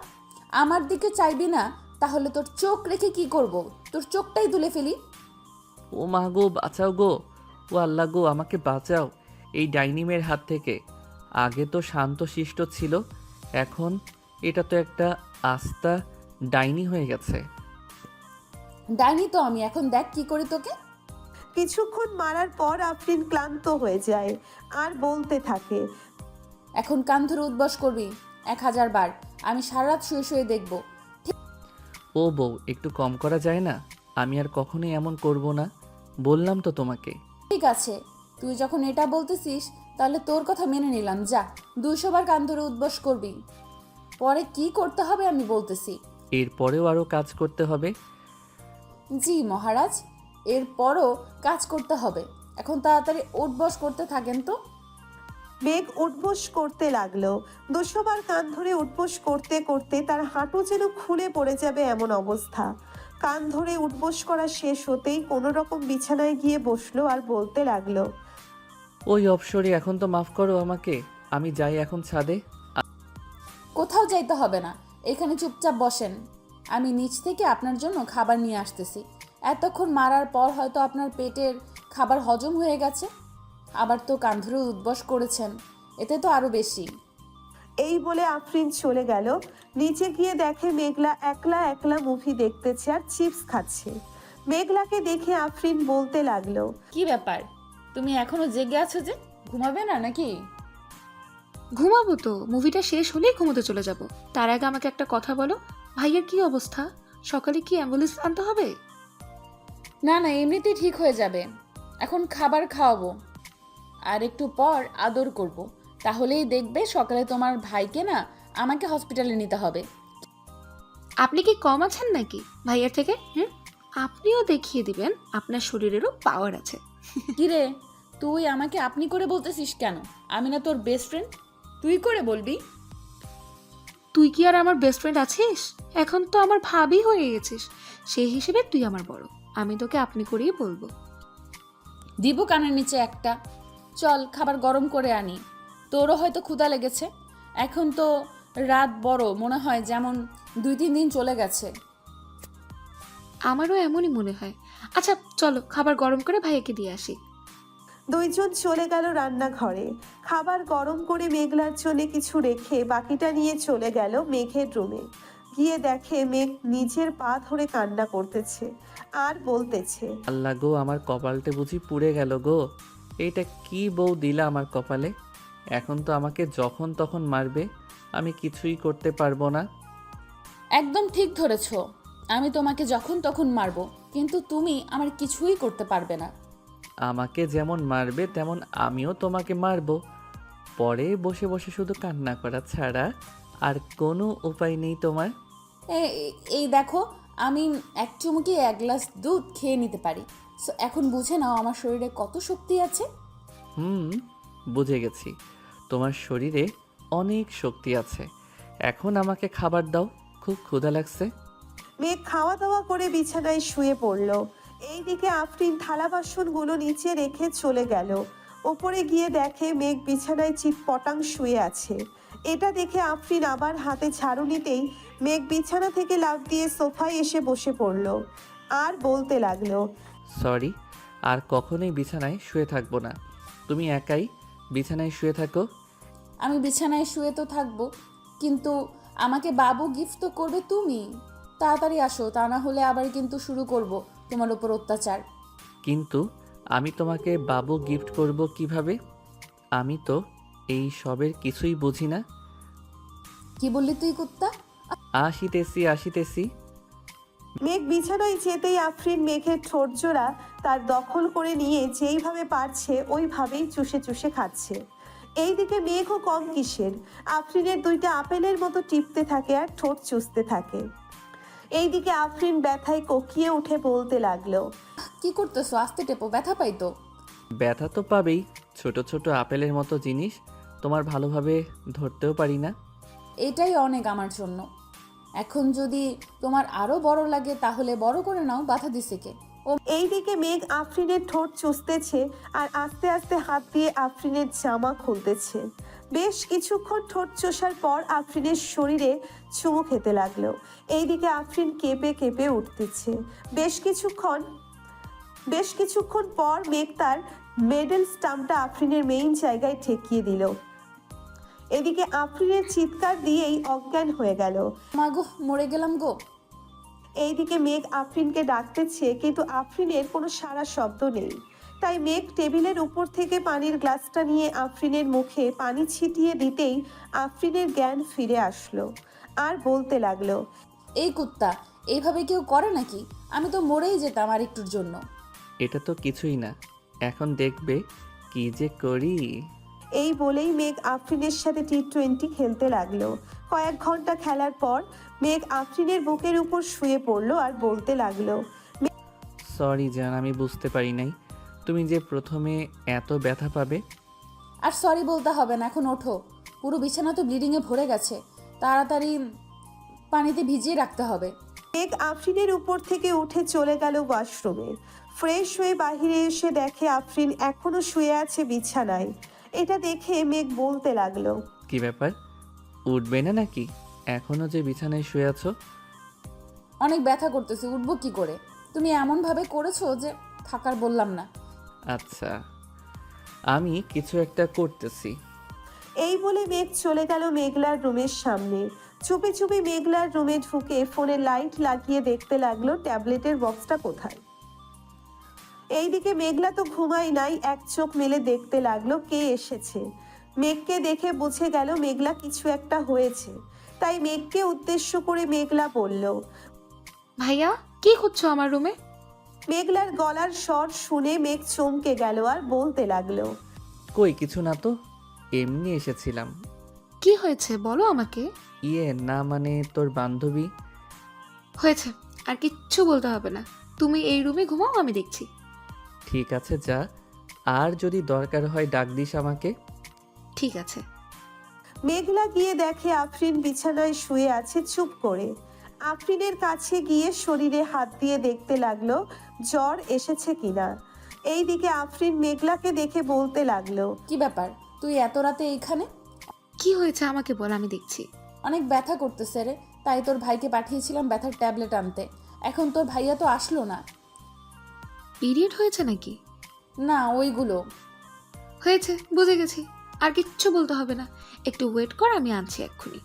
আমার দিকে চাইবি না? তাহলে তোর চোখ রেখে কি করব? তোর চোখটাই তুলে ফেলি। ও মা গো, বাঁচাও গো, ও আল্লাহ গো, আমাকে বাঁচাও এই ডাইনি মেয়ের হাত থেকে। আগে তো শান্ত শিষ্ট ছিল, এখন এটা তো একটা আস্তা ডাইনি হয়ে গেছে। ডাইনি তো আমি, এখন দেখ কি করি তোকে। কিছুক্ষণ মারার পর আফরিন ক্লান্ত হয়ে যায় আর বলতে থাকে, এখন কান ধরে উদ্বাস করবি 1000 বার, আমি সারা রাত শুয়ে শুয়ে দেখবো। ও বউ, একটু কম করা যায় না? আমি আর কখনোই এমন করব না, বললাম তো তোমাকে। ঠিক আছে, তুই যখন এটা বলতেছিস তাহলে তোর কথা মেনে নিলাম। যা 200 বার কান ধরে উদ্বাস করবি, পরে কি করতে হবে আমি বলতেছি। এরপরেও আরও কাজ করতে হবে? জি মহারাজ, এরপরও কাজ করতে হবে। এখন তাড়াতাড়ি উঠবস করতে থাকেন তো। মেঘ উঠবোস করতে লাগলো। 200 বার কান ধরে উঠবোস করতে করতে তার হাঁটু যেন খুলে পড়ে যাবে এমন অবস্থা। কান ধরে উঠবোস করা শেষ হতেই কোনো রকম বিছানায় গিয়ে বসলো আর বলতে লাগলো, ওই অপসরে, এখন তো মাফ করো আমাকে, আমি যাই এখন ছাদে। কোথাও যাইতে হবে না, এখানে চুপচাপ বসেন, আমি নিচ থেকে আপনার জন্য খাবার নিয়ে আসতেছি। এতক্ষণ মারার পর হয়তো আপনার পেটের খাবার হজম হয়ে গেছে, আবার তো কান ধরে উদ্বাস করেছেন, এতে তো আরো বেশি। এই বলে আফরিন চলে গেল। নিচে গিয়ে দেখে মেঘলা একলা একলা মুভি দেখতেছে আর চিপস খাচ্ছে। মেঘলাকে দেখে আফরিন বলতে লাগলো, কি ব্যাপার, তুমি এখনো জেগে আছো যে? ঘুমাবে না নাকি? ঘুমাবো তো, মুভিটা শেষ হলেই ঘুমোতে চলে যাব। তার আগে আমাকে একটা কথা বলো, ভাইয়ের কি অবস্থা? সকালে কি অ্যাম্বুলেন্স আনতে হবে? না না, এমনিতেই ঠিক হয়ে যাবে। এখন খাবার খাওয়াবো আর একটু পর আদর করব, তাহলেই দেখবে সকালে তোমার ভাইকে না আমাকে হসপিটালে নিতে হবে। আপনি কি কম আছেন নাকি ভাইয়ের থেকে? আপনিও দেখিয়ে দিবেন আপনার শরীরেরও পাওয়ার আছে। কিরে, তুই আমাকে আপনি করে বলতেছিস কেন? আমি না তোর বেস্ট ফ্রেন্ড, তুই করে বলবি। তুই কি আর আমার বেস্ট ফ্রেন্ড আছিস? এখন তো আমার ভাবি হয়ে গেছিস, সেই হিসেবে তুই আমার বড়, আমি তোকে আপনি করেই বলবো। দিব কানের নিচে একটা। চল খাবার গরম করে আনি, তোরও হয়তো ক্ষুধা লেগেছে। এখন তো রাত বড় মনে হয়, যেমন 2-3 দিন চলে গেছে। আমারও এমনই মনে হয়। আচ্ছা চলো খাবার গরম করে ভাইয়াকে দিয়ে আসি। দুইজন চলে গেল রান্নাঘরে। খাবার গরম করে মেঘলার জন্য কিছু রেখে বাকিটা নিয়ে চলে গেল মেঘের রুমে। গিয়ে দেখে মেঘ নিজের পা ধরে কান্না করতেছে আর বলতেছে, আল্লাহ গো, আমার কপালটা বুঝি পুড়ে গেল গো। এইটা কি বউ দিলা আমার কপালে। এখন তো আমাকে যখন তখন মারবে, আমি কিছুই করতে পারবো না। একদম ঠিক ধরেছ, আমি তোমাকে যখন তখন মারবো, কিন্তু তুমি আমার কিছুই করতে পারবে না। আমাকে যেমন মারবে তেমন আমিও তোমাকে মারবো। পরে বসে বসে শুধু কান্না করা ছাড়া আর কোনো উপায় নেই তোমার। এই দেখো, আমি এক চুমুকি 1 গ্লাস দুধ খেয়ে নিতে পারি। সো এখন বুঝে নাও আমার শরীরে কত শক্তি আছে। বুঝে গেছি, তোমার শরীরে অনেক শক্তি আছে। এখন আমাকে খাবার দাও, খুব ক্ষুধা লাগছে। মেঘ খাওয়া দাওয়া করে বিছানায় শুয়ে পড়ল। এইদিকে আফরিন থালা বাসনগুলো নিচে রেখে চলে গেল। ওপরে গিয়ে দেখে মেঘ বিছানায় চিৎপটাং শুয়ে আছে। এটা দেখে আফরিন আবার হাতে ঝাড়ু নিতেই মেঘ বিছানা থেকে লাফ দিয়ে সোফায় এসে বসে পড়ল আর বলতে লাগলো, সরি, আর কখনোই বিছানায় শুয়ে থাকবো না। তুমি একাই বিছানায় শুয়ে থাকো। আমি বিছানায় শুয়ে তো থাকবো, কিন্তু আমাকে বাবু গিফট তো করবে তুমি। তাড়াতাড়ি আসো, তা না হলে আবার কিন্তু শুরু করব তোমার উপর অত্যাচার। কিন্তু আমি তোমাকে বাবু গিফট করব কিভাবে? আমি তো এই সবের কিছুই বুঝি না। কি বললি তুই কুত্তা? আসিতেছি। মেঘ বিছানায় যেতেই আফরিন মেঘের ঠোঁট জোড়া তার দখল করে নিয়ে যেইভাবে পারছে ওইভাবেই চুষে চুষে খাচ্ছে। এইদিকে মেঘও কম কিসের, আফরিনের 2টা আপেলের মতো টিপতে থাকে আর ঠোঁট চুষতে থাকে। এইদিকে আফরিন ব্যথায় কোকিয়ে উঠে বলতে লাগলো, কি করতেছো? আস্তে টেপো, ব্যথা পাই তো। ব্যথা তো পাবেই, ছোট ছোট আপেলের মতো জিনিস তোমার ভালোভাবে ধরতেও পারি না। এটাই অনেক আমার জন্য। এখন যদি তোমার আরো বড় লাগে তাহলে বড় করে নাও, বাধা দিছে কে? এইদিকে মেঘ আফরিনের ঠোঁট চুষতেছে আর আস্তে আস্তে হাত দিয়ে আফরিনের জামা খুলতেছে। বেশ কিছুক্ষণ ঠোঁট চষার পর আফরিনের শরীরে চুমু খেতে লাগলো। এইদিকে আফরিন কেঁপে কেঁপে উঠতেছে। বেশ কিছুক্ষণ পর মেঘ তার মেডেল স্টাম্পটা আফরিনের মেইন জায়গায় ঠেকিয়ে দিল। এদিকে আফরিনের চিৎকার দিয়েই অজ্ঞান হয়ে গেল। মাগো, মরে গেলাম গো। এইদিকে মেঘ আফরিনকে ডাকতেছে, কিন্তু আফরিনের কোনো সাড়া শব্দ নেই। তাই মেঘ টেবিলের উপর থেকে পানির গ্লাসটা নিয়ে আফরিনের মুখে পানি ছিটিয়ে দিতেই আফরিনের জ্ঞান ফিরে আসলো আর বলতে লাগলো, এই কুত্তা, এইভাবে কেউ করে নাকি? আমি তো মরেই যেতাম আর একটুর জন্য। এটা তো কিছুই না, এখন দেখবে কি যে করি। এই বলেই মেঘ আফরিনের সাথে টি20 খেলতে লাগলো। কয়েক ঘন্টা খেলার পর মেঘ আফরিনের বুকের উপর শুয়ে পড়লো আর বলতে লাগলো, সরি জান, আমি বুঝতে পারি নাই তুমি যে প্রথমে এত ব্যথা পাবে। আর সরি বলতে হবে না, এখন ওঠো। পুরো বিছানা তো ব্লিডিংয়ে ভরে গেছে, তাড়াতাড়ি পানিতে ভিজিয়ে রাখতে হবে। মেঘ আফরিনের উপর থেকে উঠে চলে গেল ওয়াশরুমে। ফ্রেশ হয়ে বাহিরে এসে দেখে আফরিন এখনো শুয়ে আছে বিছানায়। এটা দেখে মেঘ বলতে লাগলো, কি ব্যাপার, উঠবে না নাকি? এখনো যে বিছানায় শুয়ে আছো। অনেক ব্যথা করতেছে, উঠবো কি করে? তুমি এমনভাবে করেছো যে থাকার বললাম না। আচ্ছা, আমি কিছু একটা করতেছি। এই বলে মেঘ চলে গেল মেঘলার রুমের সামনে। চুপি চুপি মেঘলার রুমে ঢুকে ফোনে লাইট লাগিয়ে দেখতে লাগলো ট্যাবলেটের বক্সটা কোথায়। এইদিকে মেঘলা তো ঘুমাই নাই, এক চোখ মেলে দেখতে লাগলো কে এসেছে। মেঘকে দেখে বুঝে গেল মেঘলা কিছু একটা হয়েছে, তাই মেঘকে উদ্দেশ্য করে মেঘলা বলল, ভাইয়া কি করছো আমার রুমে? মেঘলার গলার স্বর শুনে মেঘ চমকে গেল আর বলতে লাগলো, কই কিছু না তো, এমনি এসেছিলাম। কি হয়েছে বলো আমাকে। না মানে তোর বান্ধবী। হয়েছে, আর কিচ্ছু বলতে হবে না। তুমি এই রুমে ঘুমাও, আমি দেখছি। ঠিক আছে যা, আর যদি দরকার হয় ডাক দিস আমাকে। ঠিক আছে। মেঘলা গিয়ে দেখে আফরিন বিছানায় শুয়ে আছে চুপ করে। আফরিনের কাছে গিয়ে শরীরে হাত দিয়ে দেখতে লাগলো জ্বর এসেছে কিনা। এইদিকে আফরিন মেঘলাকে দেখে বলতে লাগলো, কি ব্যাপার, তুই এত রাতে এইখানে? কি হয়েছে আমাকে বল, আমি দেখছি। অনেক ব্যথা করতেছে রে, তাই তোর ভাইকে পাঠিয়েছিলাম ব্যথার ট্যাবলেট আনতে। এখন তোর ভাইয়া তো আসলো না। পিরিয়ড হয়েছে নাকি? না, ওইগুলো। হয়েছে, বুঝে গেছি। আর কিচ্ছু বলতে হবে না, একটু ওয়েট কর, আমি আনছি এক্ষুনি।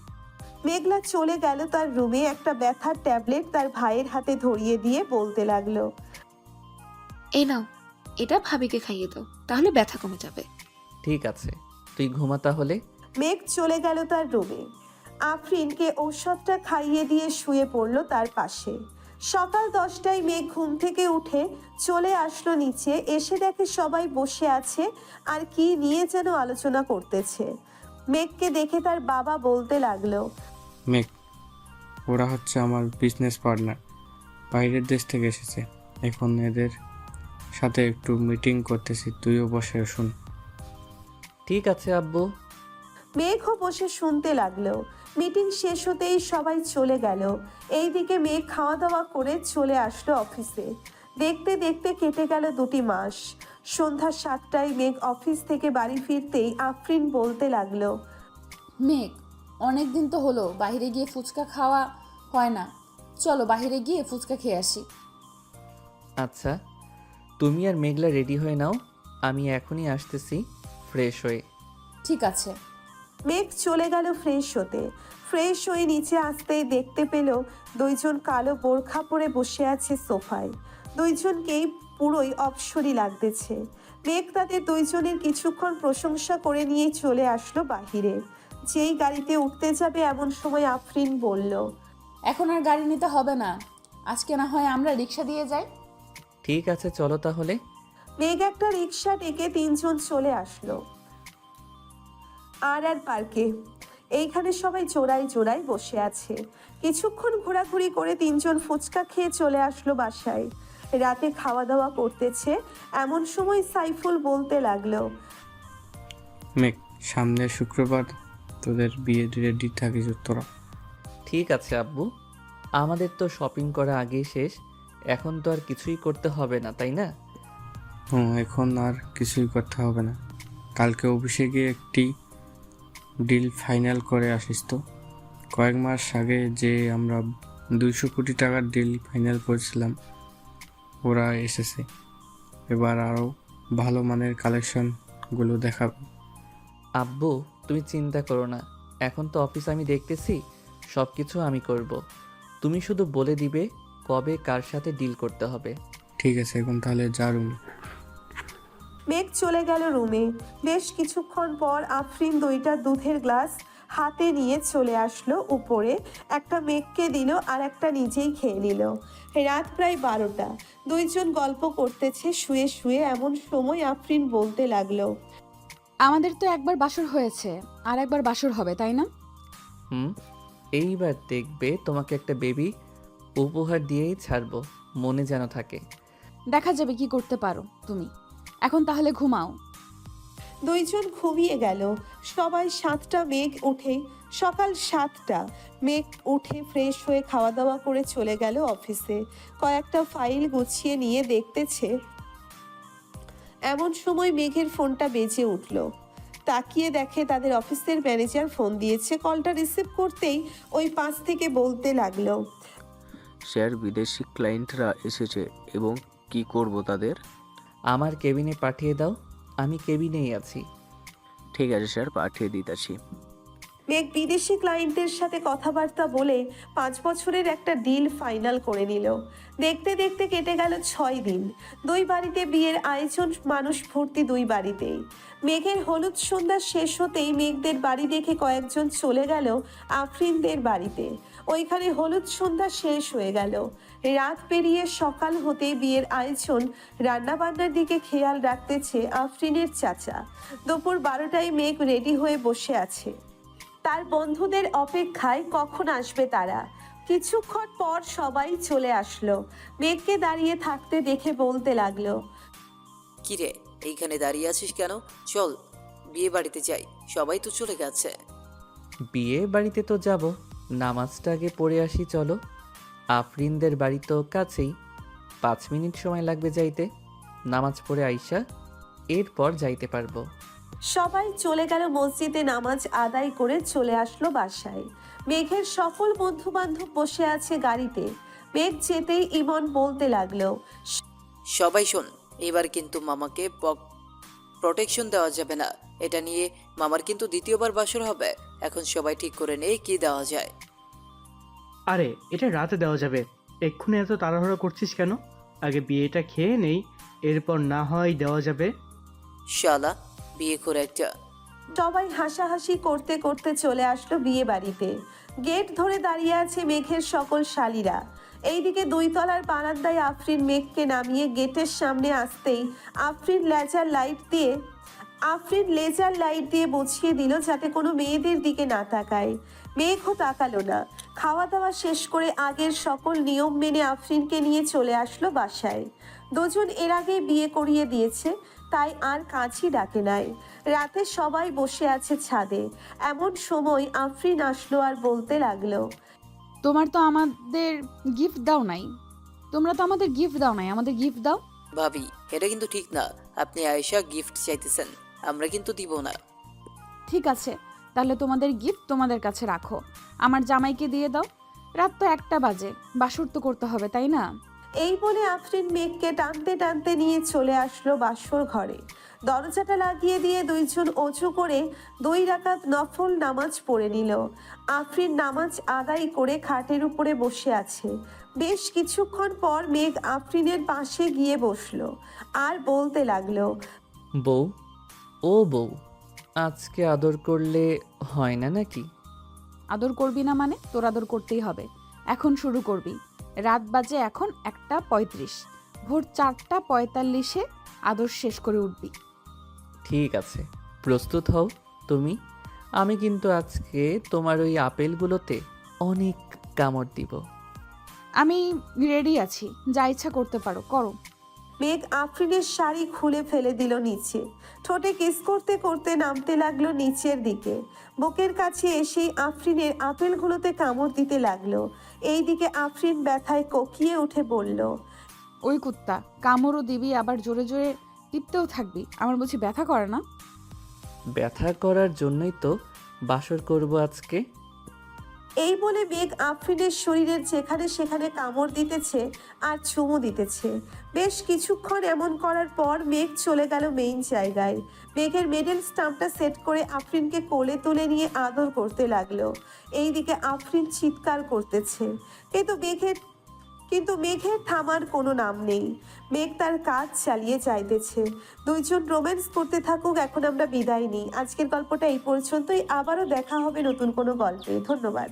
মেঘলা চলে গেল তার রুমে, একটা ব্যথার ট্যাবলেট তার ভাইয়ের হাতে ধরিয়ে দিয়ে বলতে লাগলো, এই নাও, এটা ভাবিকে খাইয়ে দাও, তাহলে ব্যথা কমে যাবে। ঠিক আছে, তুই ঘুমা তাহলে। মেঘ চলে গেল তার রুমে। আফরিনকে ঔষধটা খাইয়ে দিয়ে শুয়ে পড়লো তার পাশে। সকাল 10টায় মেঘ ঘুম থেকে উঠে চলে আসলো নিচে, এসে দেখে সবাই বসে আছে আর কি নিয়ে যেন আলোচনা করতেছে। মেঘকে দেখে তার বাবা বলতে লাগলো, মেঘ, ওরা হচ্ছে আমার বিজনেস পার্টনার, বাইরের দেশ থেকে এসেছে। এখন এদের সাথে একটু মিটিং করতেছি, তুইও বসে শুন। ঠিক আছে আব্বু। মেঘও বসে শুনতে লাগলো। মিটিং শেষ হতেই সবাই চলে গেল। এইদিকে মেঘ খাওয়া দাওয়া করে চলে আসলো অফিসে। দেখতে দেখতে কেটে গেল 2টি মাস। সন্ধ্যা 7টায় মেঘ অফিস থেকে বাড়ি ফিরতেই আফরিন বলতে লাগলো, মেঘ, অনেক দিন তো হলো বাইরে গিয়ে ফুচকা খাওয়া হয় না, চলো বাইরে গিয়ে ফুচকা খেয়ে আসি। আচ্ছা, তুমি আর মেঘলা রেডি হয়ে নাও, আমি এখনই আসতেছি ফ্রেশ হয়ে। ঠিক আছে। মেঘ চলে গেল ফ্রেশ হতে। ফ্রেশ হয়ে নিচে আসতেই দেখতে পেল 2জন কালো বোরখা পরে বসে আছে সোফায়। 2জনকেই পুরোই অপসরী লাগতেছে। মেঘ তাদের 2জনের কিছুক্ষণ প্রশংসা করে নিয়ে চলে আসলো বাহিরে। যেই গাড়িতে উঠতে যাবে এমন সময় আফরিন বলল, এখন আর গাড়ি নিতে হবে না, আজকে না হয় আমরা রিক্সা দিয়ে যাই। ঠিক আছে, চলো তাহলে। মেঘ একটা রিক্সা ডেকে 3জন চলে আসলো আর পার্কে। এইখানে সবাই জোড়ায় জোড়ায় বসে আছে। কিছুক্ষণ ঘোরাঘুরি করে 3জন ফুচকা খেয়ে চলে আসলো বাসায়। রাতে খাওয়া দাওয়া করতেছে এমন সময় সাইফুল বলতে লাগলো, মেঘ, সামনের শুক্রবার তোদের বিয়ে রেডি থাকিস তোরা। ঠিক আছে আব্বু, আমাদের তো শপিং করা আগেই শেষ, এখন তো আর কিছুই করতে হবে না, তাই না? এখন আর কিছুই করতে হবে না। কালকে অফিসে গিয়ে একটি ডিল ফাইনাল করে আসিস তো। কয়েক মাস আগে যে আমরা 200 কোটি টাকার ডিল ফাইনাল করেছিলাম, ওরা এসেছে। এবার আরও ভালো মানের কালেকশনগুলো দেখাবো। আব্বু, তুমি চিন্তা করো না, এখন তো অফিস আমি দেখতেছি, সব কিছু আমি করব। তুমি শুধু বলে দিবে কবে কার সাথে ডিল করতে হবে। ঠিক আছে, এখন তাহলে যা রুম। মেঘ চলে গেল রুমে। বেশ কিছুক্ষণ পর আফরিন 2টা দুধের গ্লাস হাতে নিয়ে চলে আসলো উপরে। একটা মেঘকে দিল আর একটা নিজেই খেয়ে নিল। রাত প্রায় 12টা। 2জন গল্প করতেছে শুয়ে শুয়ে। এমন সময় আফরিন বলতে লাগলো, আমাদের তো একবার বাসর হয়েছে, আর একবার বাসর হবে, তাই না? এইবার দেখবে তোমাকে একটা বেবি উপহার দিয়েই ছাড়বো, মনে যেন থাকে। দেখা যাবে কি করতে পারো তুমি। এখন তাহলে ঘুমাও। 2জন ঘুমিয়ে গেল। সবাই 7টা মেঘ উঠে সকাল 7টা মেঘ উঠে ফ্রেশ হয়ে খাওয়া দাওয়া করে চলে গেল অফিসে। কয়েকটা ফাইল গুছিয়ে নিয়ে দেখতেছে এমন সময় মেঘের ফোনটা বেজে উঠল। তাকিয়ে দেখে তাদের অফিসের ম্যানেজার ফোন দিয়েছে। কলটা রিসিভ করতেই ওই পাশ থেকে বলতে লাগলো, স্যার, বিদেশি ক্লায়েন্টরা এসেছে এবং কি করব তাদের? আমার কেবিনে পাঠিয়ে দাও, আমি কেবিনেই আছি। ঠিক আছে স্যার, পাঠিয়ে দিতেছি। মেঘ বিদেশি ক্লায়েন্টের সাথে কথাবার্তা বলে 5 বছরের একটা ডিল ফাইনাল করে নিল। দেখতে দেখতে কেটে গেল 6 দিন। 2 বাড়িতে বিয়ের আয়োজন, মানুষ ভর্তি 2 বাড়িতেই। মেঘের হলুদ সন্ধ্যা শেষ হতেই মেঘদের বাড়ি দেখে কয়েকজন চলে গেল আফরিনদের বাড়িতে। ওইখানে হলুদ সন্ধ্যা শেষ হয়ে গেল। রাত পেরিয়ে সকাল হতে বিয়ের আয়োজন, রান্নাবান্নার দিকে খেয়াল রাখতেছে আফরিনের চাচা। দুপুর 12টায় মেঘ রেডি হয়ে বসে আছে তার বন্ধুদের অপেক্ষায়, কখন আসবে তারা। কিছুক্ষণ পর সবাই চলে আসলো। মেঘকে দাঁড়িয়ে থাকতে দেখে বলতে লাগলো, কিরে, এইখানে দাঁড়িয়ে আছিস কেন? চল বিয়ে বাড়িতে যাই, সবাই তো চলে গেছে। বিয়ে বাড়িতে তো যাব, নামাজটা আগে পড়ে আসি চলো। আফরিনদের বাড়ি তো কাছেই, 5 মিনিট সময় লাগবে যাইতে। নামাজ পড়ে আইসা এরপর যাইতে পারবো। সবাই চলে গেল মসজিদে নামাজ আদায় করে চলে আসলো বাসায়। মেঘের সকল বন্ধু বান্ধব বসে আছে গাড়িতে। মেঘ যেতেই ইমন বলতে লাগলো, সবাই শোন, এবার কিন্তু মামাকে প্রোটেকশন দেওয়া যাবে না। এটা নিয়ে মামার কিন্তু দ্বিতীয়বার বাসর হবে। এখন সবাই ঠিক করে নেই কি দেওয়া যায়। আরে এটা রাতে দেওয়া যাবে, এক্ষুনি এত তাড়াহুড়ো করছিস কেন? আগে বিয়েটা খেয়ে নেই, এরপর না হয় দেওয়া যাবে। শালা বিয়ে করে একটা। সবাই হাসাহাসি করতে করতে চলে আসলো বিয়ে বাড়িতে। গেট ধরে দাঁড়িয়ে আছে মেঘের সকল শালীরা। এইদিকে 2 তলার বারান্দায় আফরিন মেঘকে নামিয়ে গেটের সামনে আসতেই আফরিন লেজার লাইট দিয়ে বুঝিয়ে দিল যাতে কোনো মেয়েদের দিকে না তাকায়। মেঘও তাকালো না। খাওয়া দাওয়া শেষ করে আগের সকল নিয়ম মেনে আফরিনকে নিয়ে চলে আসলো বাসায়। দুজন এর আগে বিয়ে করিয়ে দিয়েছে, তাই আর কাজই ডাকে নাই। রাতে সবাই বসে আছে ছাদে। এমন সময় আফরিন আসলো আর বলতে লাগলো, তোমরা তো আমাদের গিফট দাও নাই, আমাদের গিফট দাও। ভাবি, এটা কিন্তু ঠিক না। আপনি আয়েশা গিফট চাইতেছেন, আমরা কিন্তু দিব না। ঠিক আছে, তাহলে তোমাদের গিফট তোমাদের কাছে রাখো, আমার জামাইকে দিয়ে দাও। রাত তো 1টা বাজে, বাসর তো করতে হবে, তাই না? এই বলে আফরিন মেঘকে টানতে টানতে নিয়ে চলে আসলো বাসর ঘরে। দরজাটা লাগিয়ে দিয়ে দুইজন অজু করে 2 রাকাত নফল নামাজ পড়ে নিল। আফরিন নামাজ আদায় করে খাটের উপরে বসে আছে। বেশ কিছুক্ষণ পর মেঘ আফরিনের পাশে গিয়ে বসলো আর বলতে লাগলো, বউ, ও বউ, আজকে আদর করলে হয় না নাকি? আদর করবি না মানে? তোর আদর করতেই হবে। এখন শুরু করবি। রাত বাজে এখন 1:35, ভোর 4:45-এ আদর শেষ করে উঠবি। ঠিক আছে, প্রস্তুত হও তুমি। আমি কিন্তু আজকে তোমার ওই আপেলগুলোতে অনেক কামড় দিব। আমি রেডি আছি, যা ইচ্ছা করতে পারো, করো। মেঘ আফরিনের শাড়ি খুলে ফেলে দিল নিচে। ঠোঁটে কিস করতে করতে নামতে লাগলো নিচের দিকে। বুকের কাছে এসেই আফরিনের আপেলগুলোতে কামড় দিতে লাগলো। এইদিকে আফরিন ব্যথায় কোকিয়ে উঠে বলল, ওই কুত্তা, কামড়ও দিবি আবার জোরে জোরে টিপতেও থাকবি। আমার বুঝি ব্যথা করে না? ব্যথা করার জন্যই তো বাসর করব আজকে। এই বলে মেঘ আফরিনের শরীরের যেখানে সেখানে কামড় দিতেছে আর চুমু দিতেছে। বেশ কিছুক্ষণ এমন করার পর মেঘ চলে গেল মেইন জায়গায়। মেঘের মেডেল স্টাম্পটা সেট করে আফরিনকে কোলে তুলে নিয়ে আদর করতে লাগলো। এইদিকে আফরিন চিৎকার করতেছে, কিন্তু মেঘের থামার কোনো নাম নেই। মেঘ তার কাজ চালিয়ে যাইতেছে। দুইজন রোম্যান্স করতে থাকুক, এখন আমরা বিদায় নিই। আজকের গল্পটা এই পর্যন্তই। আবারও দেখা হবে নতুন কোনো গল্পে। ধন্যবাদ।